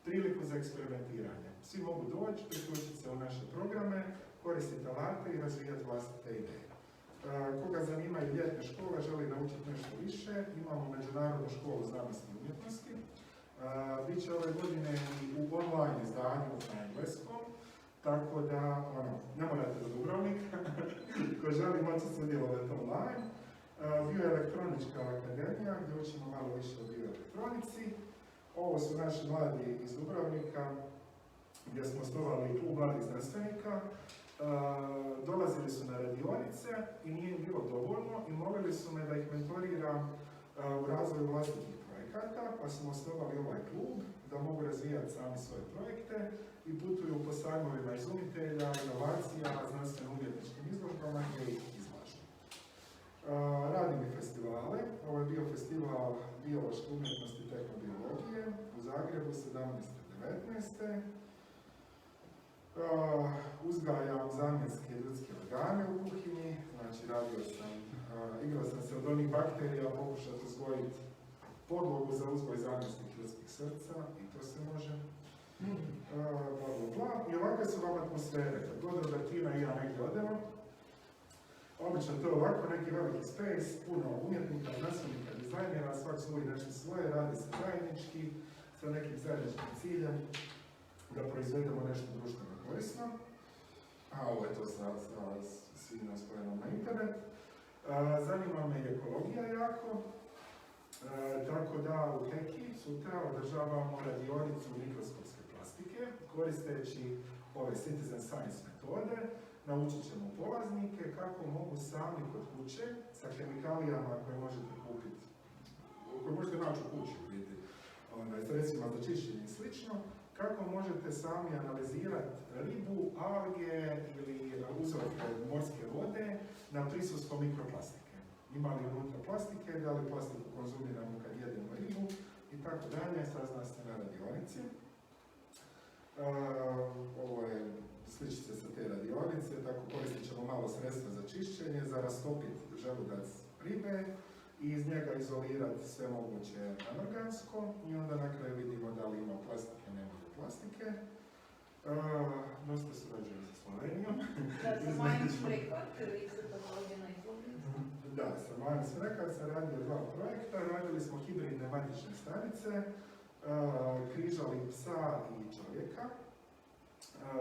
priliku za eksperimentiranje. Svi mogu doći, priključiti se u naše programe, koristiti alate i razvijati vlastite ideje. Koga zanimaju ljetne škole, želi naučiti nešto više, imamo Međunarodnu školu znanosti i umjetnosti. Biće ove godine i u online izdanju na engleskom, tako da ne morate do Dubrovnika, ko želi moći sudjelovati online. Bioelektronička akademija, gdje učimo malo više o bioelektronici. Ovo su naši mladi iz Dubrovnika, gdje smo osnovali klub mladih znanstvenika. Dolazili su na radionice i nije im bilo dovoljno i molili su me da ih mentoriram u razvoju vlastitih projekata, pa smo osnovali ovaj klub da mogu razvijati sami svoje projekte i putuju po sajmovima izumitelja, inovacija, znanstveno-umjetničkim izložbama gdje ih izlažu. Radim i festivale. Ovo je bio festival biološke umjetnosti i tehnobiologije u Zagrebu 17.19. Uzgajam zamjenske ljudske organe u kuhinji, znači igrao sam se od onih bakterija, pokušati uzgojiti podlogu za uzgoj zamjenskih ljudskih srca i to se može. I ovakve su vam atmosfere, kad god Robertina i ja negdje odemo, obično to ovako, neki veliki space, puno umjetnika, znanstvenika, dizajnera, svak svoji nešto svoje, radi se zajednički, sa nekim zajedničkim ciljem, da proizvedemo nešto društveno korisno. A ovo je to sa svima spojenom na internet. Zanima me i ekologija jako, tako da u Heki sutra održavamo radionicu mikroskopske plastike, koristeći ove citizen science metode. Naučit ćemo polaznike kako mogu sami kod kuće sa kemikalijama koje možete kupiti, koje možete naći u kući, sredstvima za čišćenje i slično, kako možete sami analizirati ribu, alge ili uzorke morske vode na prisustvo mikroplastike. Ima li unutra plastike, da li plastiku konzumiramo kad jedemo ribu i tako dalje, sazna se na radionici. Ovo je sličice sa te radionice, tako koristit ćemo malo sredstva za čišćenje, za rastopiti želudac ribe i iz njega izolirati sve moguće anorgansko i onda na kraju vidimo da li ima plastike, nema plastike. Dosta surađujem sa Slovenijom. Da, sa Majom Smrekar, koji se također na izložbi. Da, sa Majom Smrekar sam radio 2 projekta. Radili smo hibridne matične stanice, križali psa i čovjeka.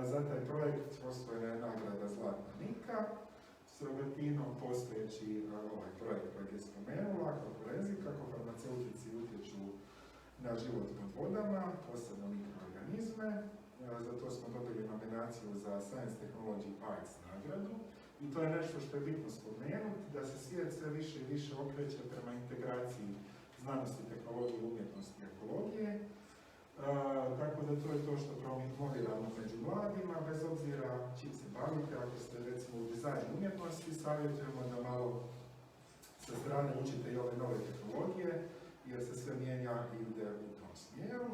Za taj projekt osvojena je nagrada Zlatna Nika. S Robertinom postojeći ovaj projekt kojeg je spomenula, Aquaforenzik, kako farmaceutici utječu na život pod vodama, posebno mikroorganizme. Za to smo dobili nominaciju za Science Technology Arts nagradu. I to je nešto što je bitno spomenuti, da se svijet sve više i više okreće prema integraciji znanosti, tehnologije, umjetnosti i ekologije. Tako da to je to što promoviramo među mladima, bez obzira čim se bavite. Ako ste recimo u dizajnu umjetnosti, savjetujemo da malo sa strane učite i ove nove tehnologije, jer se sve mijenja i ide u tom smjeru.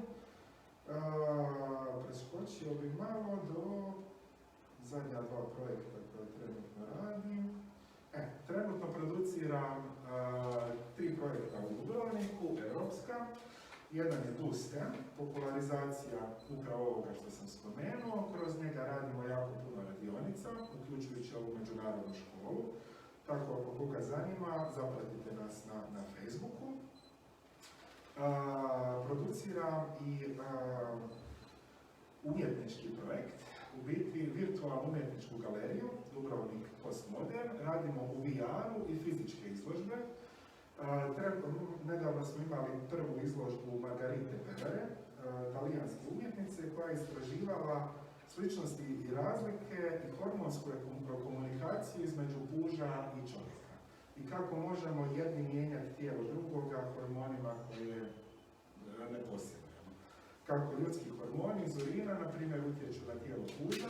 Preskočio bih malo do zadnja 2 projekta koje trenutno radim. Trenutno produciram 3 projekta u Dubrovniku, europska. Jedan je DUSTEM, popularizacija upravo ovoga što sam spomenuo. Kroz njega radimo jako puno radionica, uključujući ovu međunarodnu školu. Tako ako koga zanima, zapratite nas na Facebooku. Produciram i umjetnički projekt, u biti virtualnu umjetničku galeriju, Dubrovnik Postmodern. Radimo u VR-u i fizičke izložbe. Nedavno smo imali prvu izložbu Margarite Pevere, talijanske umjetnice, koja je istraživala sličnosti i razlike i hormonsku komunikaciju između puža i čovjeka. I kako možemo jedni mijenjati tijelo drugoga hormonima koje ne posjedujemo. Kako ljudski hormoni iz urina, na primjer, utječu na tijelo puža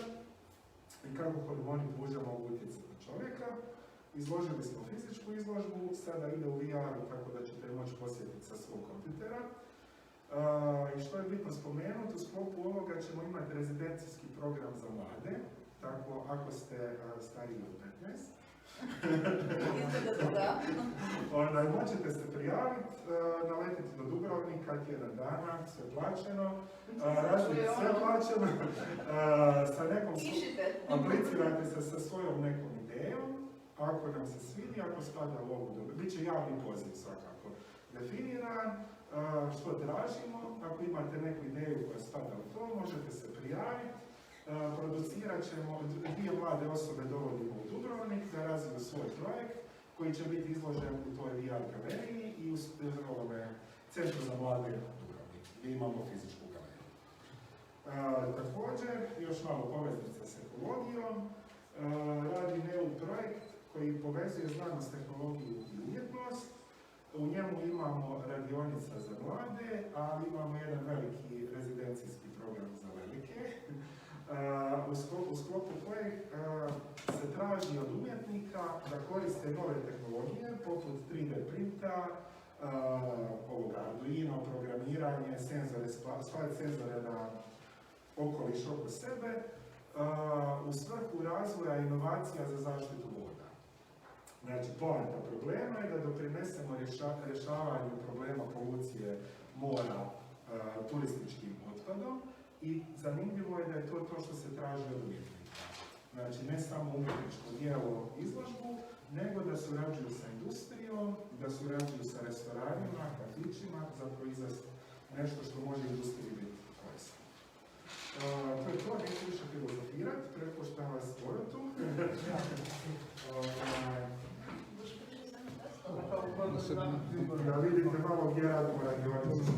i kako hormoni puža mogu utjecati na čovjeka. Izložili smo fizičku izložbu, sada ide u VR-u, tako da ćete moći posjetiti sa svog kompjutera. I što je bitno spomenuti, u sklopu ovoga ćemo imati rezidencijski program za mlade, tako ako ste stariji od 15, Izgleda, da. Možete se prijaviti, naletiti do Dubrovnika, tjedan dana, sve plaćeno. Sve plaćeno. Sa nekom aplicirate se sa svojom nekom idejom. Ako nam se svidi, ako spada u ovu dobu, bit će javni poziv svakako definiran. Što tražimo, ako imate neku ideju koja spada u to, možete se prijaviti. Producirat ćemo, 2 mlade osobe dovodimo u Dubrovnik da razviju svoj projekt koji će biti izložen u toj VR galeriji i u Centru za mlade Dubrovnik, gdje imamo fizičku galeriju. Također, još malo poveznica s ekologijom, radi NEU projekt koji povezuje znanost, tehnologiju i umjetnost. U njemu imamo radionica za mlade, ali imamo jedan veliki rezidencijski program za velike, u sklopu kojeg se traži od umjetnika da koriste nove tehnologije poput 3D printa, Arduino, programiranje, staviti senzore na okoliš oko sebe, u svrhu razvoja inovacija za zaštitu voda. Znači, poanta problema je da doprinesemo rješavanju problema polucije mora turističkim otpadom i zanimljivo je da je to što se traži od umjetnika. Znači, ne samo umjetničko djelo izložbu, nego da surađuju sa industrijom, da surađuju sa restoranima, kafićima za proizvest nešto što može industriji biti korisno. To je to, neću više filozofirati, prepuštam vas Borutu. Da vidite malo gdje radimo radionicu.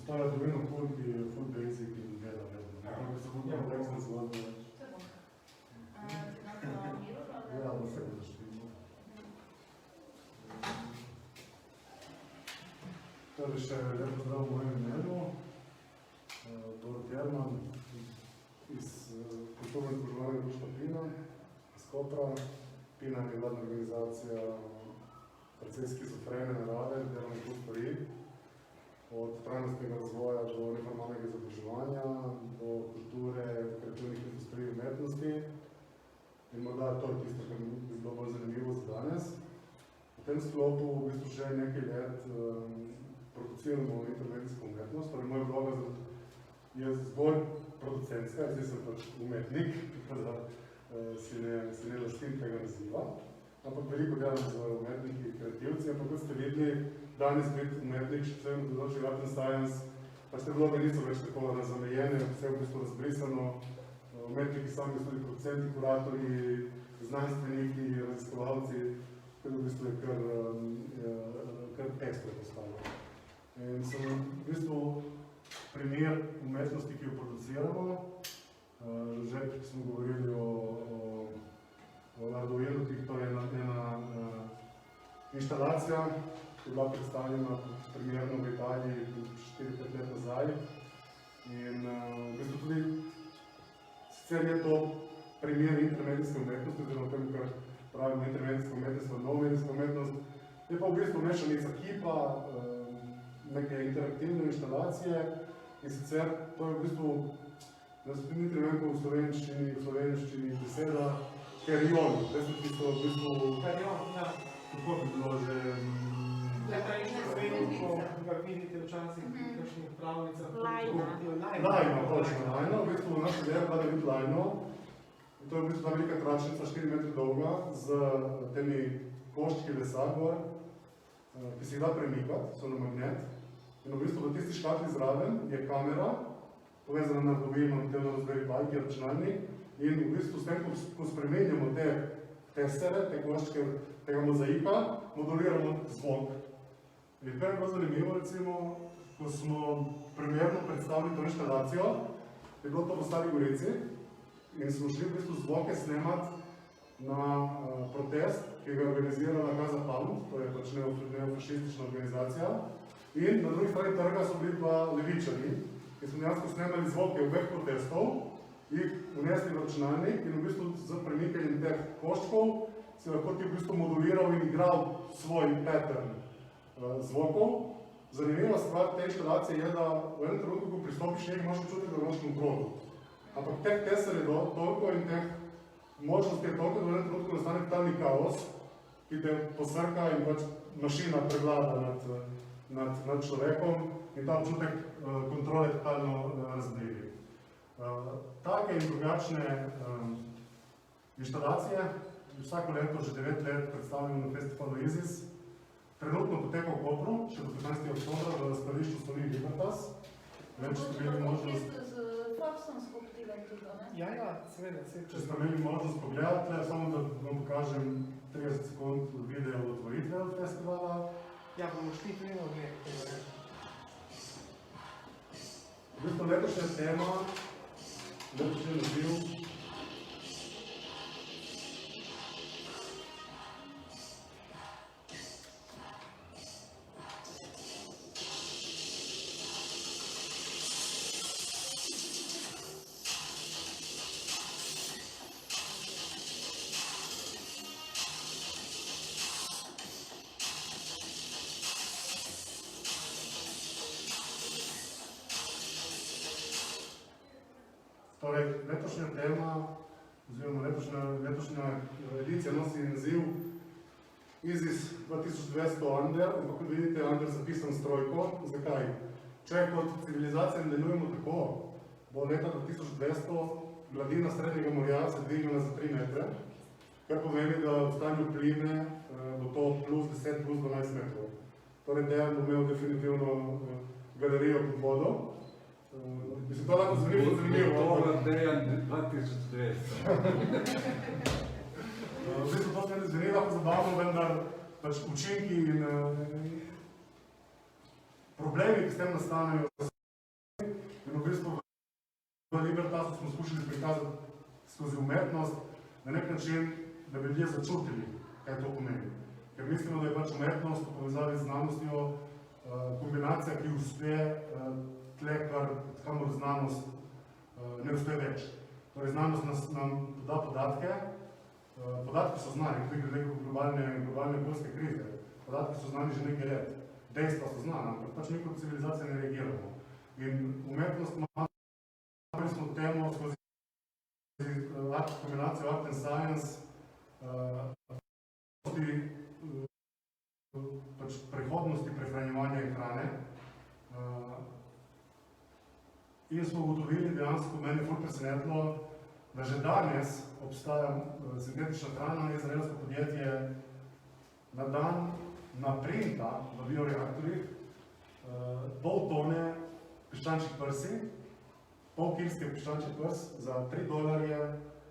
Stara domeno food basic in dela, ne se food kompleksna zgodba. Ja, da se boš vidimo. Torej še lep pozdrav v mojem imenu. Borut Jerman iz kulturno-izobraževalnega društva Pina, iz Kopra. Pina je vladna organizacija precej skizofrene narave, delamo tu stvari. Od trajnostnega razvoja do neformalnega izobraževanja, do kulture, kreativnih industrij in umetnosti. In morda to je tisto, kar bi bilo bolj zanimivo za danes. V tem sklopu v bistvu že nekaj let produciramo intermedijsko umetnost. Torej, moja vloga je zgolj producentska, zdaj sem pač umetnik, tako da si ne lastim tega naziva. Ampak veliko delam z umetniki, kreativci, ampak kot ste videli, danes biti umetnik, še vsem področju Art and Science, pač te vloge niso več tako razamejene, vse v bistvu razbrisano. Umetniki sami so tudi producenti, kuratorji, znanstveniki, raziskovalci, tako da v bistvu je kar pestro postalo. In sem v bistvu primer umetnosti, ki jo produciramo, že smo govorili o Arduino, to je ena inštalacija, ki je bila predstavljena primerno v Italiji 4-5 let nazaj. In v bistvu tudi sicer je to primer intermedijske umetnosti, oziroma tem, kar pravimo intermedijska umetnost, nova medijska umetnost, je pa v bistvu mešanica kipa, neke interaktivne inštalacije in sicer to je v bistvu, da se tudi niti ne vem, v slovenščini beseda kerion, ki so v bistvu... Kerion, ja. Kako bi bilo že... Ko ga vidite včasih v kakšnih pravnicah. Lajno, točno lajno. V bistvu naša ideja je da biti lajno. To je v bistvu ta velika tračnica, 4 metre dolga, z temi koščki lesa gor, ki se jih da premikati, so na magnet. In v bistvu v tisti škatli zraven je kamera, povezana na Arduino, Nintendo Raspberry Pi, ki je računalnik. In v bistvu s tem, ko spremenjamo tesere, te koščke, tega mozaika, moduliramo zvok. In kar je bilo zanimivo, recimo, ko smo primerno predstavili to inštalacijo, je bilo to v Stari Gorici in smo šli v bistvu zvoke snemati na protest, ki ga je organizirala Casa Pound, to je pač neofašistična organizacija. In na drugi strani trga so bili pa levičari, ki smo dejansko snemali zvoke obeh protestov, jih vnesli v računalnik in v bistvu z premikanjem teh koščkov si lahko ti v bistvu moduliral in igral svoj pattern zvokov. Zanimiva stvar te inštalacije je, da v enem trenutku, ko pristopiš, imaš občutek, da imaš kontrolo. Ampak teh teser je toliko in teh možnosti je toliko, da v enem trenutku nastane totalni kaos, ki te posrka in pač mašina prevlada nad človekom in ta občutek kontrole totalno razbili. Take in drugačne inštalacije vsako leto, že 9 let predstavljamo na festivalu IZIS. Trenutno poteka v Kopru, še do 15. oktobra v razstavišču Solin Libertas. Če ste imeli možnost... Ja, seveda. Če ste imeli možnost pogledati, samo da vam pokažem 30 sekund video otvoritve od festivala. Ja, bomo šli primo gledati. V bistvu letošnja tema, letošnji naziv, letošnja tema, oziroma letošnja edicija nosi naziv IZIS 2200 Under, ampak kot vidite, Under zapisan s trojko. Zakaj? Če kot civilizacija nadaljujemo tako, bo leta 2200 gladina srednjega morja se dvignila za 3 metre, kar pomeni, da v stanju plime bo to plus 10, plus 12 metrov. Torej, Dejan bo imel definitivno galerijo pod vodo. Bi se to lahko zanimivo? To je Dejan 2200. V bistvu to se ne zveni lahko zabavno, vendar pač učinki in problemi, ki s tem nastanejo. In v bistvu v Libertasu smo skušali prikazati skozi umetnost na nek način, da bi ljudje začutili, kaj to pomeni. Ker mislimo, da je pač umetnost v povezavi z znanostjo kombinacija, ki uspe tle, kamor znanost ne uspe več. Torej, znanost nam poda podatke. Podatki so znani, tudi glede globalne okoljske krize. Podatki so znani že nekaj let. Dejstva so znana, ampak pač mi kot civilizacija ne reagiramo. In umetnost ima smo temo skozi kombinacijo art and science, pač prehodnosti prehranjevanja in hrane. In smo ugotovili, dejansko meni ful presenetilo, da že danes obstaja sintetična hrana, izraelsko podjetje na dan naprinta v bioreaktorjih pol tone piščančjih prsi, polkilske piščančje prs za $3,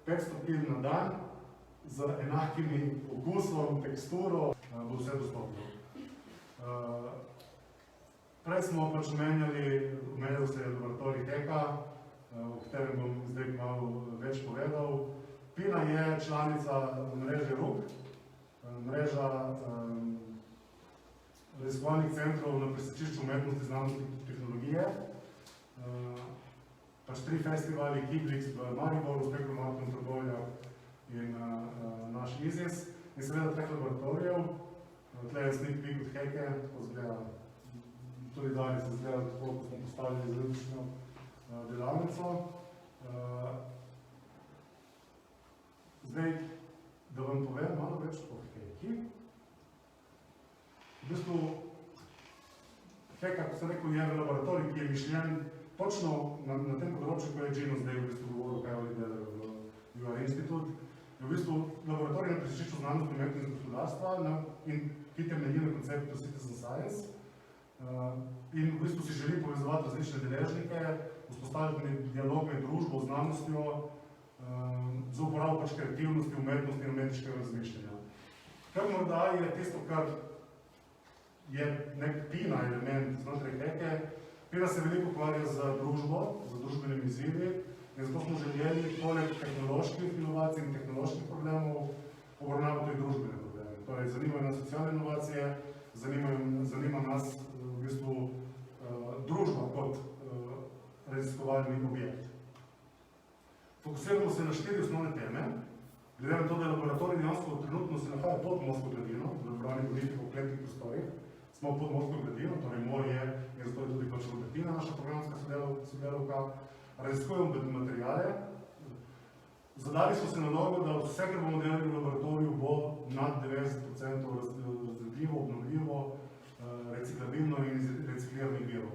500 kil na dan, z enakimi okusom, teksturo, bo vse dostopno. Prej smo pač omenjal se laboratorij Teka, o katerem bom zdaj malo več povedal. Pina je članica mreže RUK, mreža raziskovalnih centrov na presečišču umetnosti, znanosti in tehnologije. Pač 3 festivali, Kiblix v Mariboru, Spektromarkom, Trbovljah in naš IZIS. In seveda 3 laboratorijev. Tle je sneak peek od Heke, tako zgleda, tudi danes se zgleda tako, ko smo postavili zelo delavnico. Zdaj, da vam povem malo več o Heki. V bistvu, Heka, kot sem rekel, je laboratorij, ki je mišljen točno na tem področju, ko je Gino zdaj v bistvu govoril, kaj oni delajo v UR Institut. Je v bistvu laboratorij na presečišču znanosti, umetnosti in gospodarstva, ki temelji na konceptu Citizen Science. In v bistvu si želi povezovati različne deležnike, vzpostaviti dialog med družbo, znanostjo za uporabo pač kreativnosti, umetnosti in umetniškega razmišljanja. Kar morda je tisto, kar je nek Pina element znotraj Heke. Pina se veliko ukvarja z družbo, z družbenimi izzivi in zato smo želeli poleg tehnoloških inovacij in tehnoloških problemov obravnavati tudi družbene probleme. Torej, zanimajo nas socialne inovacije, zanima nas v bistvu družba kot raziskovalni objekt. Fokusiramo se na 4 osnovne teme. Glede na to, da je laboratorij dejansko trenutno se nahaja pod Morsko gladino, v laboratorni bolniških oklepnih prostorih, smo pod Morsko gladino, torej morje in zato je tudi pač Robertina, naša programska sodelavka. Raziskujemo materijale. Zadali smo se nalogo, da vse, kar bomo delali v laboratoriju, bo nad 90% razgradljivo, obnovljivo, reciklabilno in recikliranih virov.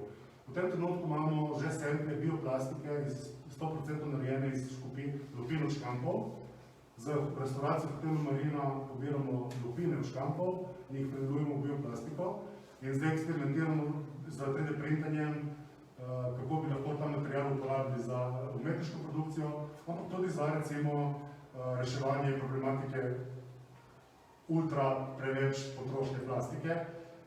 V tem trenutku imamo že semplje bioplastike iz 100% narejene iz lupin od škampov. Z restauracijo Hotelu Marina pobiramo lupine od škampov in jih predelujemo v bioplastiko. In zdaj eksperimentiramo z 3D printanjem, kako bi lahko ta material uporabili za umetniško produkcijo, ampak tudi za recimo reševanje problematike ultra preveč potrošnje plastike,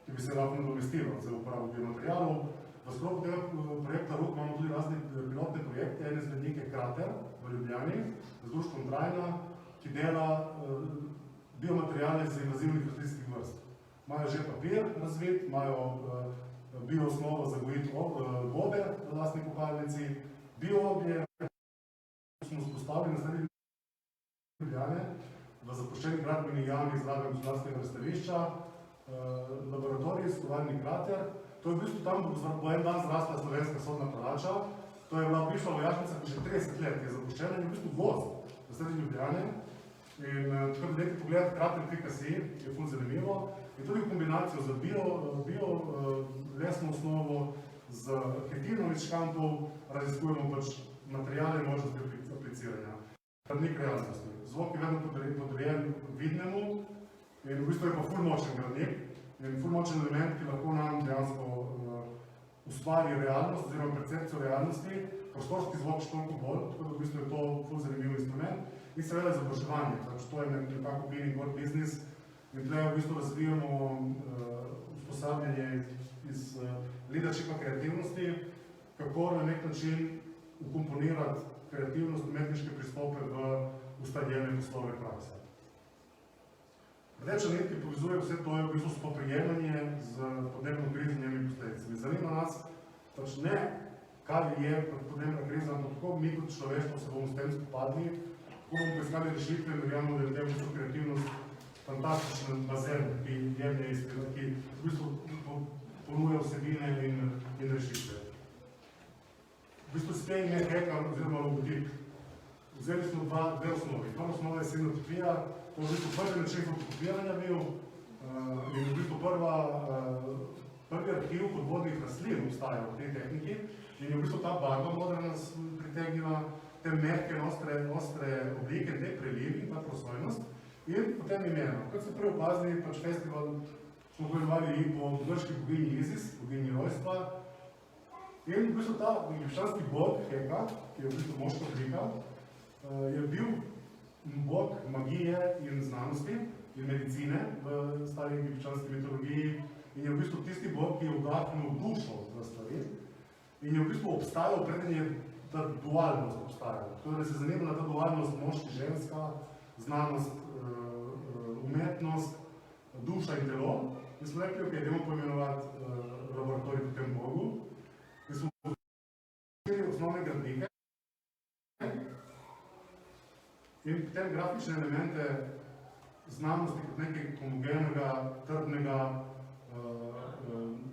ki bi se lahko nadomestilo za uporabo biomaterialov. V sklopu tega projekta RUK imamo tudi razne pilotne projekte, ene izmed njih je Krater v Ljubljani z društvom Trajna, ki dela biomateriale iz invazivnih rastlinskih vrst. Imajo že papir razvit, imajo bioosnovo za gojiti gobe v lastni kopalnici, biooglje, smo vzpostavili na sredi Ljubljane v zapuščeni gradbeni jami zraven gospodarskega razstavišča, laboratorij Skovalni Krater. To je v bistvu tam, bo en dan zrasla slovenska sodna palača. To je bila bivša vojašnica, ki že 30 let je zapuščena in je v bistvu gozd v sredi Ljubljane. In tako da dajte pogledati krater.si, je ful zanimivo. In tudi v kombinacijo z lesno osnovo, z hetinom iz škampov raziskujemo pač materijale in možnosti apliciranja. Gradnik realnosti. Zvok je vedno podrejen vidnemu in v bistvu je pa ful močen gradnik. In ful močen element, ki lahko nam dejansko ustvari realnost oziroma percepcijo realnosti, prostorski zvok še toliko bolj, tako da v bistvu je to ful zanimiv instrument. In seveda izobraževanje, to je nekako Pinin core business in tukaj v bistvu razvijamo usposabljanje iz leadershipa kreativnosti, kako na nek način ukomponirati kreativnost, umetniške pristope v ustaljene poslovne prakse. Rdeča nit, ki povezuje vse to, je v bistvu spoprijemanje z podnebno krizo in njenimi posledicami. Zanima nas pač ne, kaj je podnebna kriza, ampak kako mi kot človeštvo se bomo s tem spopadli, kako bomo poiskali rešitve in verjamemo, da je v tem bistvu kreativnost fantastičen bazen, ki jemlje iz tega, ki v bistvu ponuja vsebine in rešitve. V bistvu s tem je Heka oziroma logotip. Vzeli smo dve osnovi. Prva osnova je sinotipija, to je v bistvu prvi način fotokopiranja bil in v bistvu prvi arhiv podvodnih rastlin obstaja v tej tehniki in je v bistvu ta barva modra nas pritegnila, te mehke, ostre oblike, te prelivi, ta prosojnost in potem imeno. Kot ste prej opazili, pač festival smo poimenovali po grški boginji Izis, boginji rojstva in v bistvu ta egipčanski bog Heka, ki je v bistvu moška oblika, je bil bog magije in znanosti in medicine v stari egipčanski mitologiji in je v bistvu tisti bog, ki je vdahnil dušo v stvari in je v bistvu obstajal, preden je ta dualnost obstajala. Tako da se zanima na ta dualnost moški-ženska, znanost, umetnost, duša in telo. In smo rekli, ok, idemo poimenovati laboratorij po tem bogu. In smo vzeli osnovne gradnike in potem grafične elemente znanosti kot nekaj homogenega, trdnega,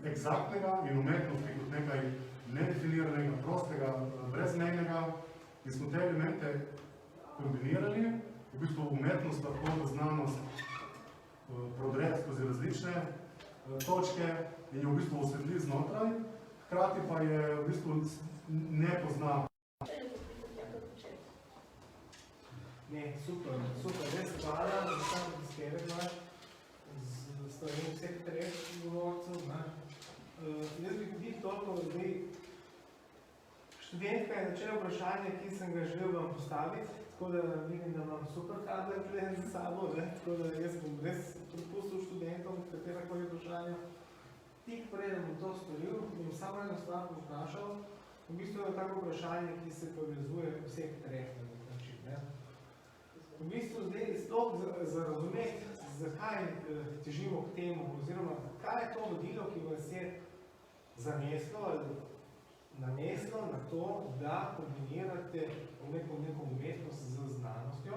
eksaktnega in umetnosti kot nekaj nedefiniranega, prostega, brezmejnega. In smo te elemente kombinirali, v bistvu umetnost lahko v znanost prodre skozi različne točke in je v bistvu osvetli znotraj, hkrati pa je v bistvu ne pozna. Ne, super, res hvala za ta prispevek z strani vseh treh govorcev. Jaz bi tudi toliko zdaj Študentka je začela vprašanje, ki sem ga želel vam postaviti, tako da vidim, da imam super kader tukaj za sabo, ne? Tako da jaz bom res prepustil študentom katerakoli vprašanja. Tik prej, da bom to storil, bom samo eno stvar vprašal. V bistvu je tako vprašanje, ki se povezuje vseh treh na nek način. Ne? V bistvu zdaj sploh za razumeti, zakaj težimo k temu, oziroma kaj je to vodilo, ki vas je zaneslo ali namestno na to, da kombinirate neko umetnost z znanostjo.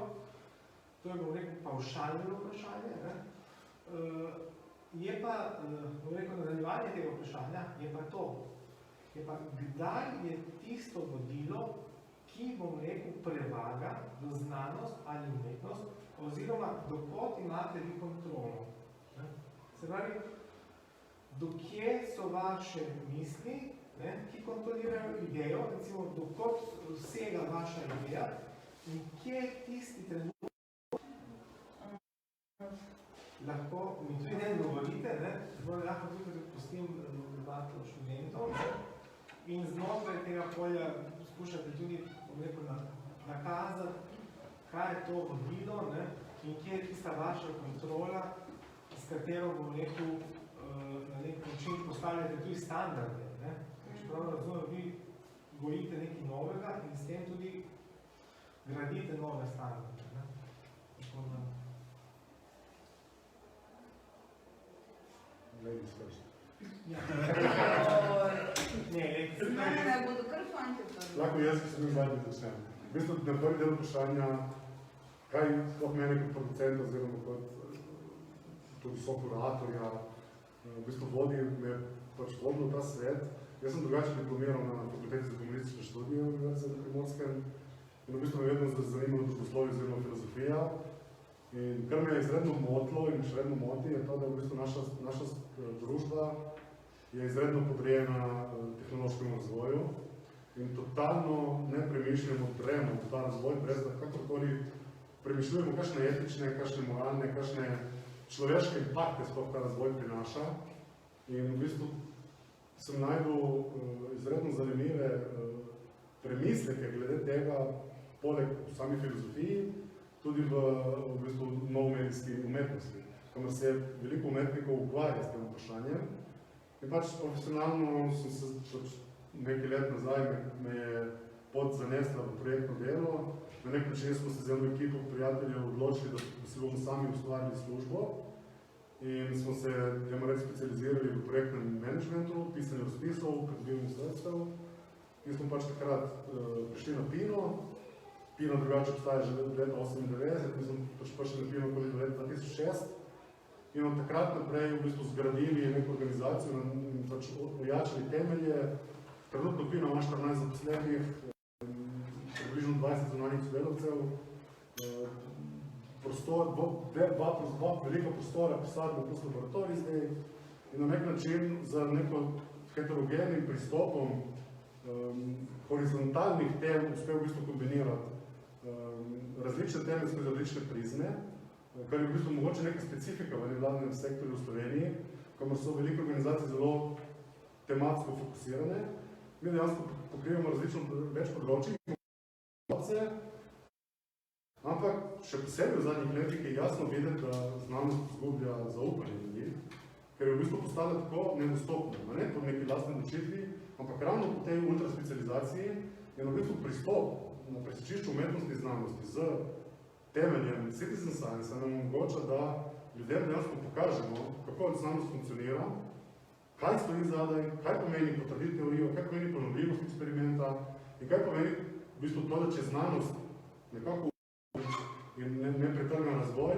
To je, bom rekel, pavšalno vprašanje. Ne? Je pa, bom rekel, nadaljevanje tega vprašanja, je pa to. Je pa, kdaj je tisto vodilo, ki, bom rekel, prevaga v znanost ali umetnost, oziroma dokot imate vi kontrolo. Ne? Se pravi, dokje so vaše misli, ne, ki kontrolirajo idejo, recimo, dokot vsega vaša ideja in kje je tisti trenutek, lahko mi tudi ne govorite, ne, zelo lahko tudi pustim debato študentov in znotraj tega polja skušate tudi, bom rekel, nakazati, kaj je to vodilo, ne, in kje je tista vaša kontrola, s katero, bom rekel, na nek način postavljate tudi standarde. Ne. Prav razumem, vi gojite nekaj novega in s tem tudi gradite nove standarde. Ne? Ladies first. Ja. Ne, bodo kar fantje prvi. Lahko jaz, ki sem bil zadnji začnem. V bistvu, na prvi del vprašanja, kaj sploh mene kot producenta oziroma kot tudi sokuratorja, v bistvu vodi me pač vodilo ta svet. Jaz sem drugače diplomiral na Fakulteti za komunistične študije v Univerzi na Primorskem in v bistvu me vedno zanimalo družboslovje oziroma filozofija. In kar me je izredno motilo in še vedno moti, je to, da v bistvu naša družba je izredno podrejena tehnološkemu razvoju in totalno nepremišljeno dremo v ta razvoj, brez da kakorkoli premišljujemo, kakšne etične, kakšne moralne, kakšne človeške impakte sploh ta razvoj prinaša. In v bistvu sem najdel izredno zanimive premisleke glede tega, poleg v sami filozofiji, tudi v bistvu novomedijski umetnosti, kamor se veliko umetnikov ukvarja s tem vprašanjem. In pač profesionalno sem se nekaj let nazaj me je pot zanesla v projektno delo. Na nek način smo se z eno ekipo prijateljev odločili, da si bomo sami ustvarili službo. In smo se, temo reči, specializirali v projektnem managementu, pisanju razpisov, pridobivanju sredstev. In smo pač takrat prišli na Pino. Pino drugače obstaja že od leta 1998, mi smo pač prišli na Pino okoli leta 2006. In od takrat naprej v bistvu zgradili neko organizacijo in pač ojačali temelje. Trenutno Pino ima 14 zaposlenih, približno 20 zunanjih sodelavcev. Dva velika prostora, pisarna plus laboratorij zdaj in na nek način za neko heterogenim pristopom horizontalnih tem uspel v bistvu kombinirati različne teme skozi različne prizme, kar je v bistvu mogoče neka specifika v nevladnem sektorju v Sloveniji, kamor so velike organizacije zelo tematsko fokusirane. Mi dejansko pokrivamo različno več področij, ampak še posebej v zadnjih letih je jasno videti, da znanost izgublja zaupanje ljudi, ker je v bistvu postala tako nedostopna, ne po neki lastni odločitvi, ampak ravno po tej ultraspecializaciji je v bistvu pristop na presečišču umetnosti znanosti z temeljem citizen science nam omogoča, da ljudem dejansko pokažemo, kako znanost funkcionira, kaj stoji zadaj, kaj pomeni potrditi teorijo, kaj pomeni ponovljivost eksperimenta in kaj pomeni v bistvu to, da če znanost nekako in ne pretrga razvoj,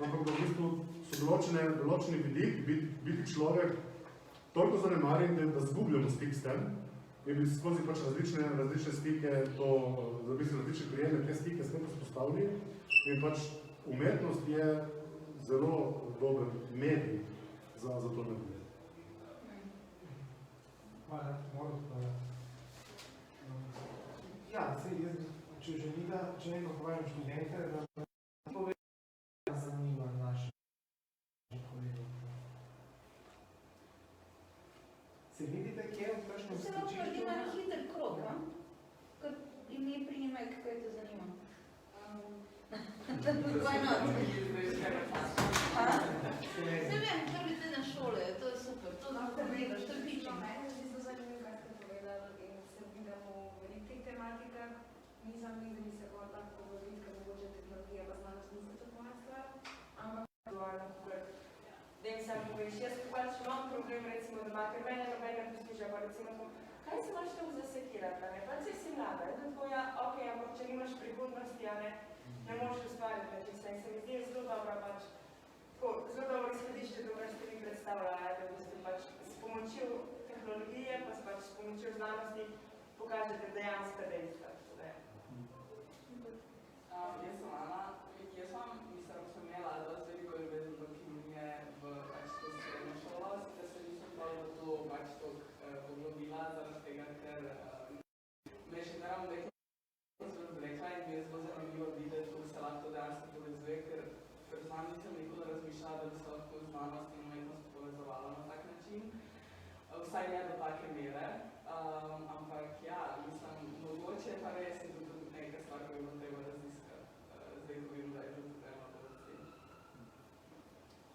ampak da v bistvu so določeni vidiki, biti človek toliko zanemarjen, da zgubljamo stik s tem in bi skozi pač različne stike, različne prijeme te stike s tem vzpostavili in pač umetnost je zelo dober medij za to narediti. Hvala, moram ja, če želi, da če nekaj povajam študente, da pove, da zanima naše kolegov. Se vidite, kje v kakšnem Se lahko naredimo en hiter krog, nikdy mi se bilo tako govoriti, ker mogoče tehnologija pa znanost nista tako moja stvar, ampak aktualno, da jim sam poveš, jaz pač imam problem recimo doma, ker mene nobenega posluša, pa recimo kaj se imaš tam zasekirati, ne? Pač si mlada, je to tvoja, ok, ampak če nimaš prihodnosti, ne moreš ustvariti nečesa in se mi zdi zelo dobro pač, zelo dobro izhodišče, to, kar ste mi predstavljali, da v bistvu pač s pomočjo tehnologije, pa pač s pomočjo znanosti pokažete dejanska dejstva. Jaz sem Ana, jaz sem imela dosti veliko ljubezen do kemije v pač to srednjo šolo, sicer se nisem pa v to pač toliko poglobila, zaradi tega, ker me še naravno dekla zelo zvlekla in mi je zelo zanimivo videti, kako se lahko dejansko povezuje, ker sam nisem nikoli razmišljala, da bi se lahko znanost in umetnost povezovala na tak način. Vsaj ne do take mere, ampak ja, mislim, mogoče pa res je tudi nekaj stvar, ko je bilo treba raziskati, zdaj, ko vidim, da je tudi eno dosti.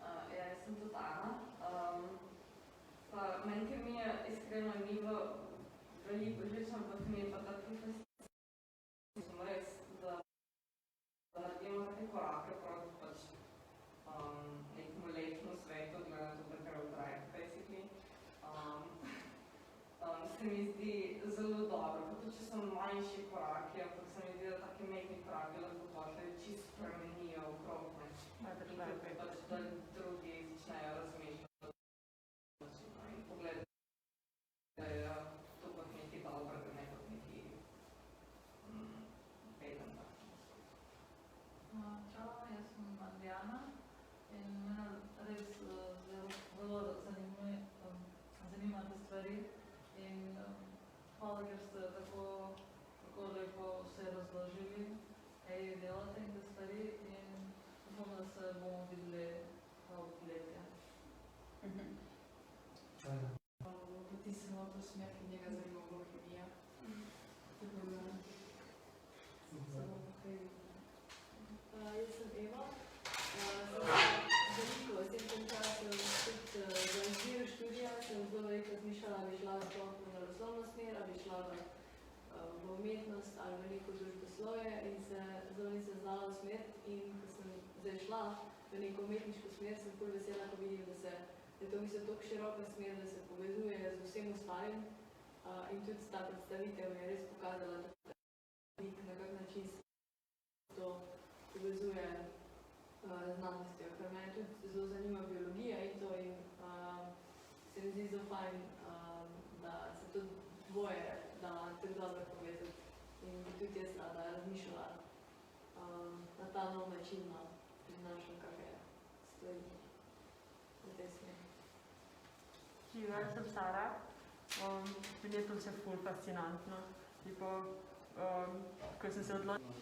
Ja, jaz sem tudi Ana. Pa meni kemija iskreno ni v veliko žlična, ampak mi je pa tako fascinantno res, da naredimo take korake proti pač nekemu letnemu svetu, glede na to, da kar utraje, basically. Se mi zdi zelo dobro, pa tudi če so manjši koraki, ampak se mi zdi, da taki mehni koraki lahko potem čisto spremenijo okrog, ne. Pač da drugi začnejo razmišljati in pogledati, da je to kot nekaj dobrega, ne kot nekaj bedenega. Čau, jaz sem Adriana in mene res zelo zanimate stvari in hvala, ker ste tako lepo vse razložili, kaj delate in te stvari in upam, da se bomo videli v poletje. Potisnemo to smer, ki njega zanima bo kemija. Samo kaj jaz sem Eva. Veliko v tem času tudi za izbiro študija sem zelo veliko razmišljala, bi šla v naravoslovno smer, bi šla v umetnost ali v neko družboslovje in se zelo nisem znala usmeriti in ko sem zdaj šla v neko umetniško smer, sem ful vesela, ko vidim, da je to mislim toliko široka smer, da se povezuje z vsem ostalim in tudi ta predstavitev mi je res pokazala, na kak način se to povezuje znanostjo, ker mene tudi zelo zanima biologija in to in se mi zdi zelo fajn, da se to dvoje da tako dobro povezati in tudi jaz rada razmišljala na ta nov način, prinašam kakve stvari v tej smeri. Živa, sem Sara. Meni je to vse ful fascinantno. Tipo, ko sem se odločila.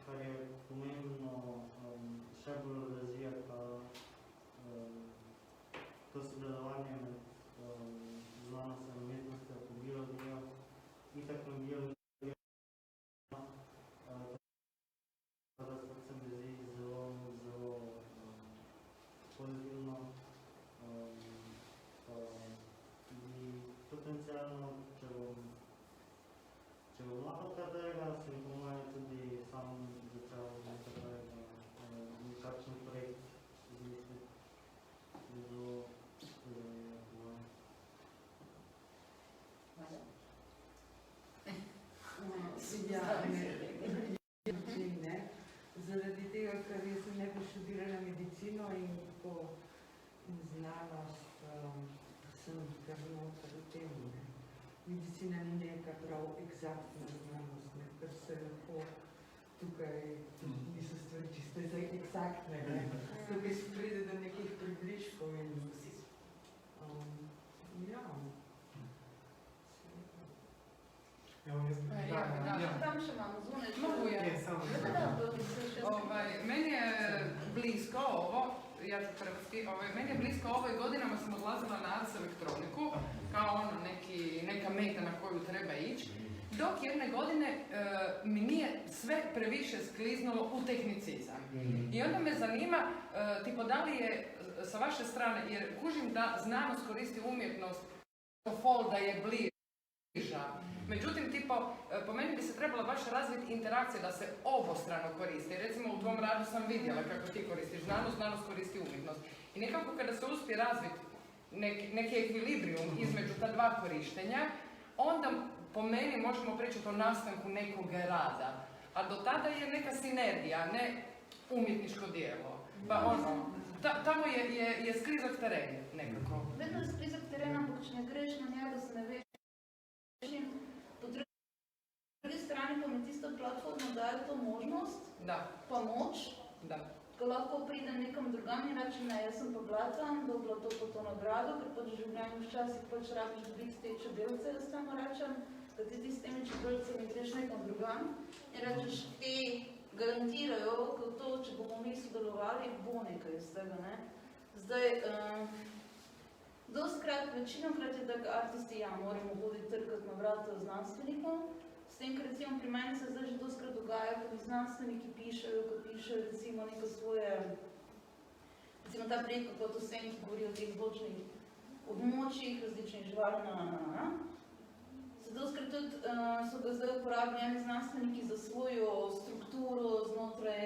Kar je pomembno še bolj razvijati to sodelovanje med znanostjo in umetnostjo po biologijo. Itak na biologijo, tako se mi zdi zelo pozitivno. Potencialno, če bom lahko tega, sem po moje tudi sam začel nekakšen projekt izmisliti. Zaradi tega, ker jaz sem najprej študirala medicino in po znanost sem kar noter v tem. Medicina ni neka prav egzaktna znanost, ker se lahko tukaj niso stvari čisto egzaktne. Tukaj se pride do nekih približkov in ja. Tam še imamo zunaj. Mogu ja. Meni je blisko ovo, ja ću hrvatski, meni je blisko ovo i godinama sam odlazila na arts elektroniku, kao ono neka meta na koju treba ići, dok jedne godine mi nije sve previše skliznulo u tehnicizam. I onda me zanima, tipo da li je sa vaše strane, jer kužim da znanost koristi umjetnost, da je bliža. po meni bi se trebala baš razviti interakcija da se obostrano koristi. Recimo u tvom radu sam vidjela kako ti koristiš znanost, znanost koristi umjetnost. I nekako kada se uspije razviti neki ekvilibrijum između ta dva korištenja, onda po meni možemo pričati o nastanku nekog rada. A do tada je neka sinergija, ne umjetniško djelo. Pa ono, tamo je sklizak teren nekako. Vedno je sklizak teren, ampak če ne greš na njega, se ne veš. Po drugi strani pa mi tisto platformo daje to možnost, pa moč, ko lahko pridem nekam drugam in rečem, ne, jaz sem pa glatvan, dobila to nagrado, ker pač življenju včasih pač rabiš dobiti te čedelce, jaz tamo rečem, da ti s temi čedelcemi greš nekam drugam in rečeš, te garantirajo, ko to, če bomo mi sodelovali, bo nekaj iz tega, ne. Zdaj, dostkrat, večinokrat je tako, artisti, ja, moramo hoditi trkati na vrata znanstvenikom, s tem, ker recimo pri meni se zdaj že dostkrat dogaja, ko mi znanstveniki pišejo, ko pišejo recimo neko svoje, recimo ta projekt, kako to vsem govori o teh zvočnih območjih, različnih živali, se dostkrat tudi so ga zdaj uporabili eni znanstveniki za svojo strukturo znotraj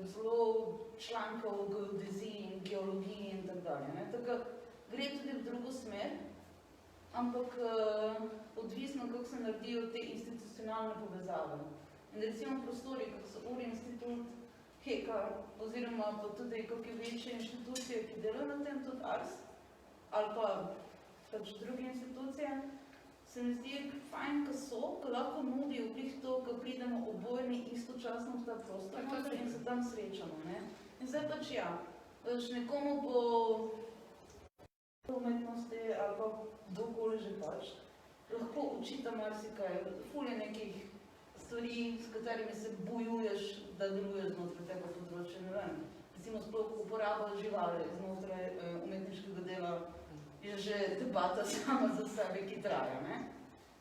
zelo člankov o geodeziji in geologiji in tak dalje. Tako gre tudi v drugo smer, ampak odvisno, kako se naredijo te institucionalne povezave. In recimo prostori, kako so URI institut, HEKA, oziroma pa tudi kakšne večje inštitucije, ki delajo na tem, tudi ARS, ali pa pač druge institucije, se mi zdi fajn, ko so, ko lahko nudijo vplih to, ko pridemo obojni istočasno v ta prostor in se tam srečamo. In zdaj pač ja, nekomu bo umetnosti ali pa kdokoli že pač, lahko učita marsikaj, ful je nekih stvari, s katerimi se bojuješ, da deluješ znotraj tega področja, ne vem. Recimo sploh uporaba živali znotraj umetniškega dela je že debata sama za sebe, ki traja, ne?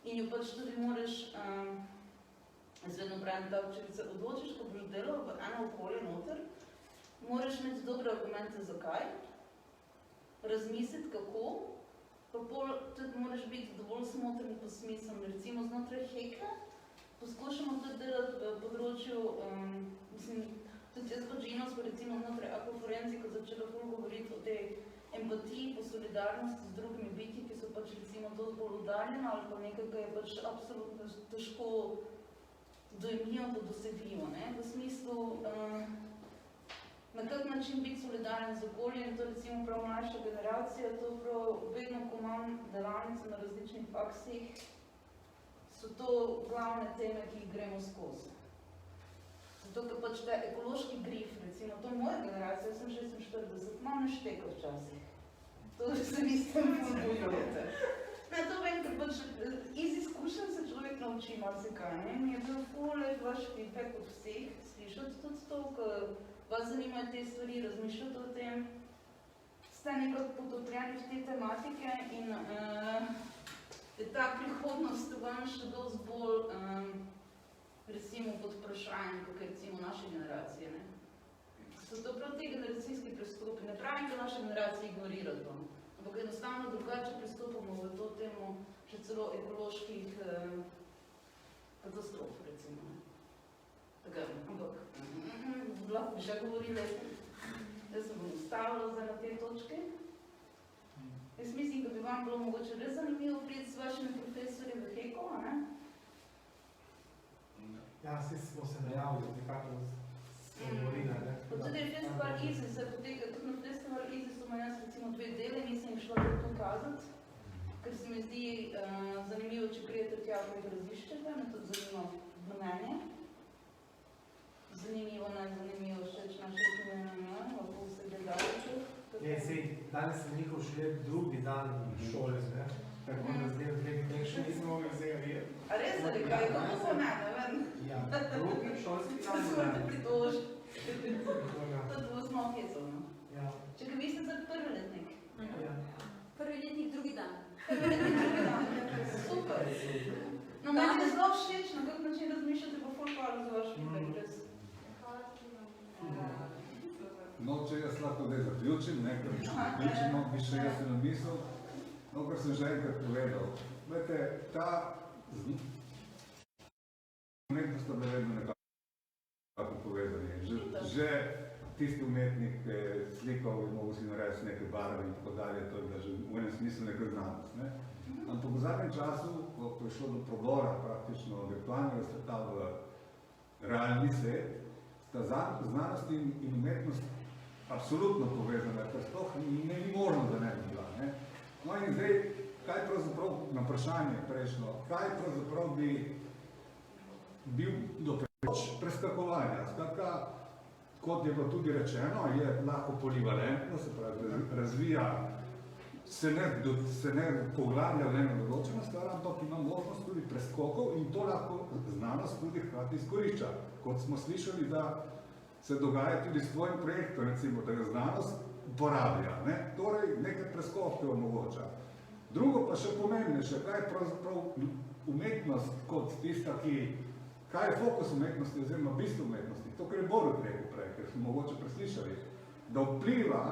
In jo pač tudi moraš, jaz vedno pravim tako, če se odločiš, ko boš delal v eno okolje noter, moraš imeti dobre argumente zakaj, razmisliti kako, pa pol tudi moraš biti dovolj smotrn pa smiseln. Recimo znotraj HEKA poskušamo tudi delati v področju, mislim, tudi jaz kot Žino smo recimo znotraj akvaforenzika začela ful govoriti o tej empatiji, po solidarnosti z drugimi bitji, ki so pač recimo dosti bolj oddaljene ali pa nekaj, kar je pač absolutno težko dojemljivo pa dosegljivo, ne? V smislu, na kak način biti solidaren z okoljem, in to recimo prav mlajša generacija, to prav vedno, ko imam delavnice na različnih faksih, so to glavne teme, ki jih gremo skozi. Zato, ker pač ta ekološki grif, recimo, to moja generacija, jaz sem 46, imam nešteka včasih. To se vi s tem pozbojujete. Ne, to vem, ker pač iz izkušenj se človek nauči marsikaj, ne? Mi je bil ful vaš feedback od vseh, slišati tudi to, ker vas zanimajo te stvari, razmišljati o tem, ste nekako potopljeni v te tematike in je ta prihodnost vam še dosti bolj recimo pod vprašanjem, kot je recimo naše generacije. So to prav te generacijski pristopi, ne pravim, da naše generacije ignorirati to, ampak enostavno drugače pristopamo v to temo še celo ekoloških katastrof, recimo. Tako, ampak lahko bi še govorila, da se bom ustavila zdaj na te točke. Jaz mislim, da bi vam bilo mogoče res zanimivo priti s vašimi profesorji v HEKO, ne? Ja, vsi smo se najavili, nekako se govorila, ne? Pa tudi festival Easy se poteka, tudi na festival Easy so jaz recimo 2 dele, nisem jih šla to kazati, ker se mi zdi zanimivo, če prijete tja, ko jih raziščete, me tudi zanima mnenje. Zanimivo, ne zanimivo, všeč naše mnenje, lahko vse gledalče. Ne, sej, danes je njihov še drugi dan šole, ne? Tako da zdaj nekaj še nismo mogli vzeti. A res, ali kaj, kako so ne vem? Ja, drugi šolski dan. Se morate pritožiti. To bo smo hecovno. Čekaj, vi ste za prvi letnik? Ja. Prvi letnik, drugi dan. Prvi letnik, drugi dan. Super. No, meni je zelo všeč, na kak način razmišljate, pa ful hvala za vaš feedback, res. No, če jaz lahko zdaj zaključim, ker bi še jaz eno misel, no, kar sem že enkrat povedal. Vete, ta sta bile vedno nekako povezani. Že tisti umetnik, ki je slikal in mogel si narediti neke barve in tako dalje, to je bila že v enem smislu neka znanost. Ne? Ampak v zadnjem času, ko je šlo do prodora praktično virtualnega sveta v realni svet, sta znanost in umetnost absolutno povezana, ker sploh ni možno, da ne bi bila. Ne? No in zdaj, kaj pravzaprav, na vprašanje prejšnjo, kaj pravzaprav bi bil dopreč preskakovanja? Skratka, kot je bilo tudi rečeno, je lahko polivalentno, se pravi, razvija, se ne poglavlja v eno določeno stvar, ampak ima možnost tudi preskokov in to lahko znanost tudi hkrati izkorišča. Kot smo slišali, da se dogaja tudi s tvojim projektom, recimo, da ga znanost uporablja. Ne? Torej, nekaj preskoke omogoča. Drugo pa še pomembnejše, kaj je pravzaprav umetnost kot tista, kaj je fokus umetnosti oziroma bistvo umetnosti, to, kar je Borut rekel prej, ker smo mogoče preslišali, da vpliva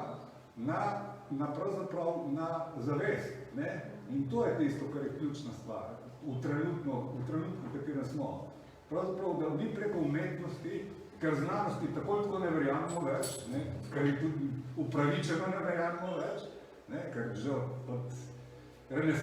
pravzaprav na zavest. Ne? In to je tisto, kar je ključna stvar v trenutku, v katerem smo. Pravzaprav, da mi preko umetnosti, ker znanosti tako ne verjamemo več, ne? Ker je tudi upravičeno ne verjamemo več, ne? Ker že od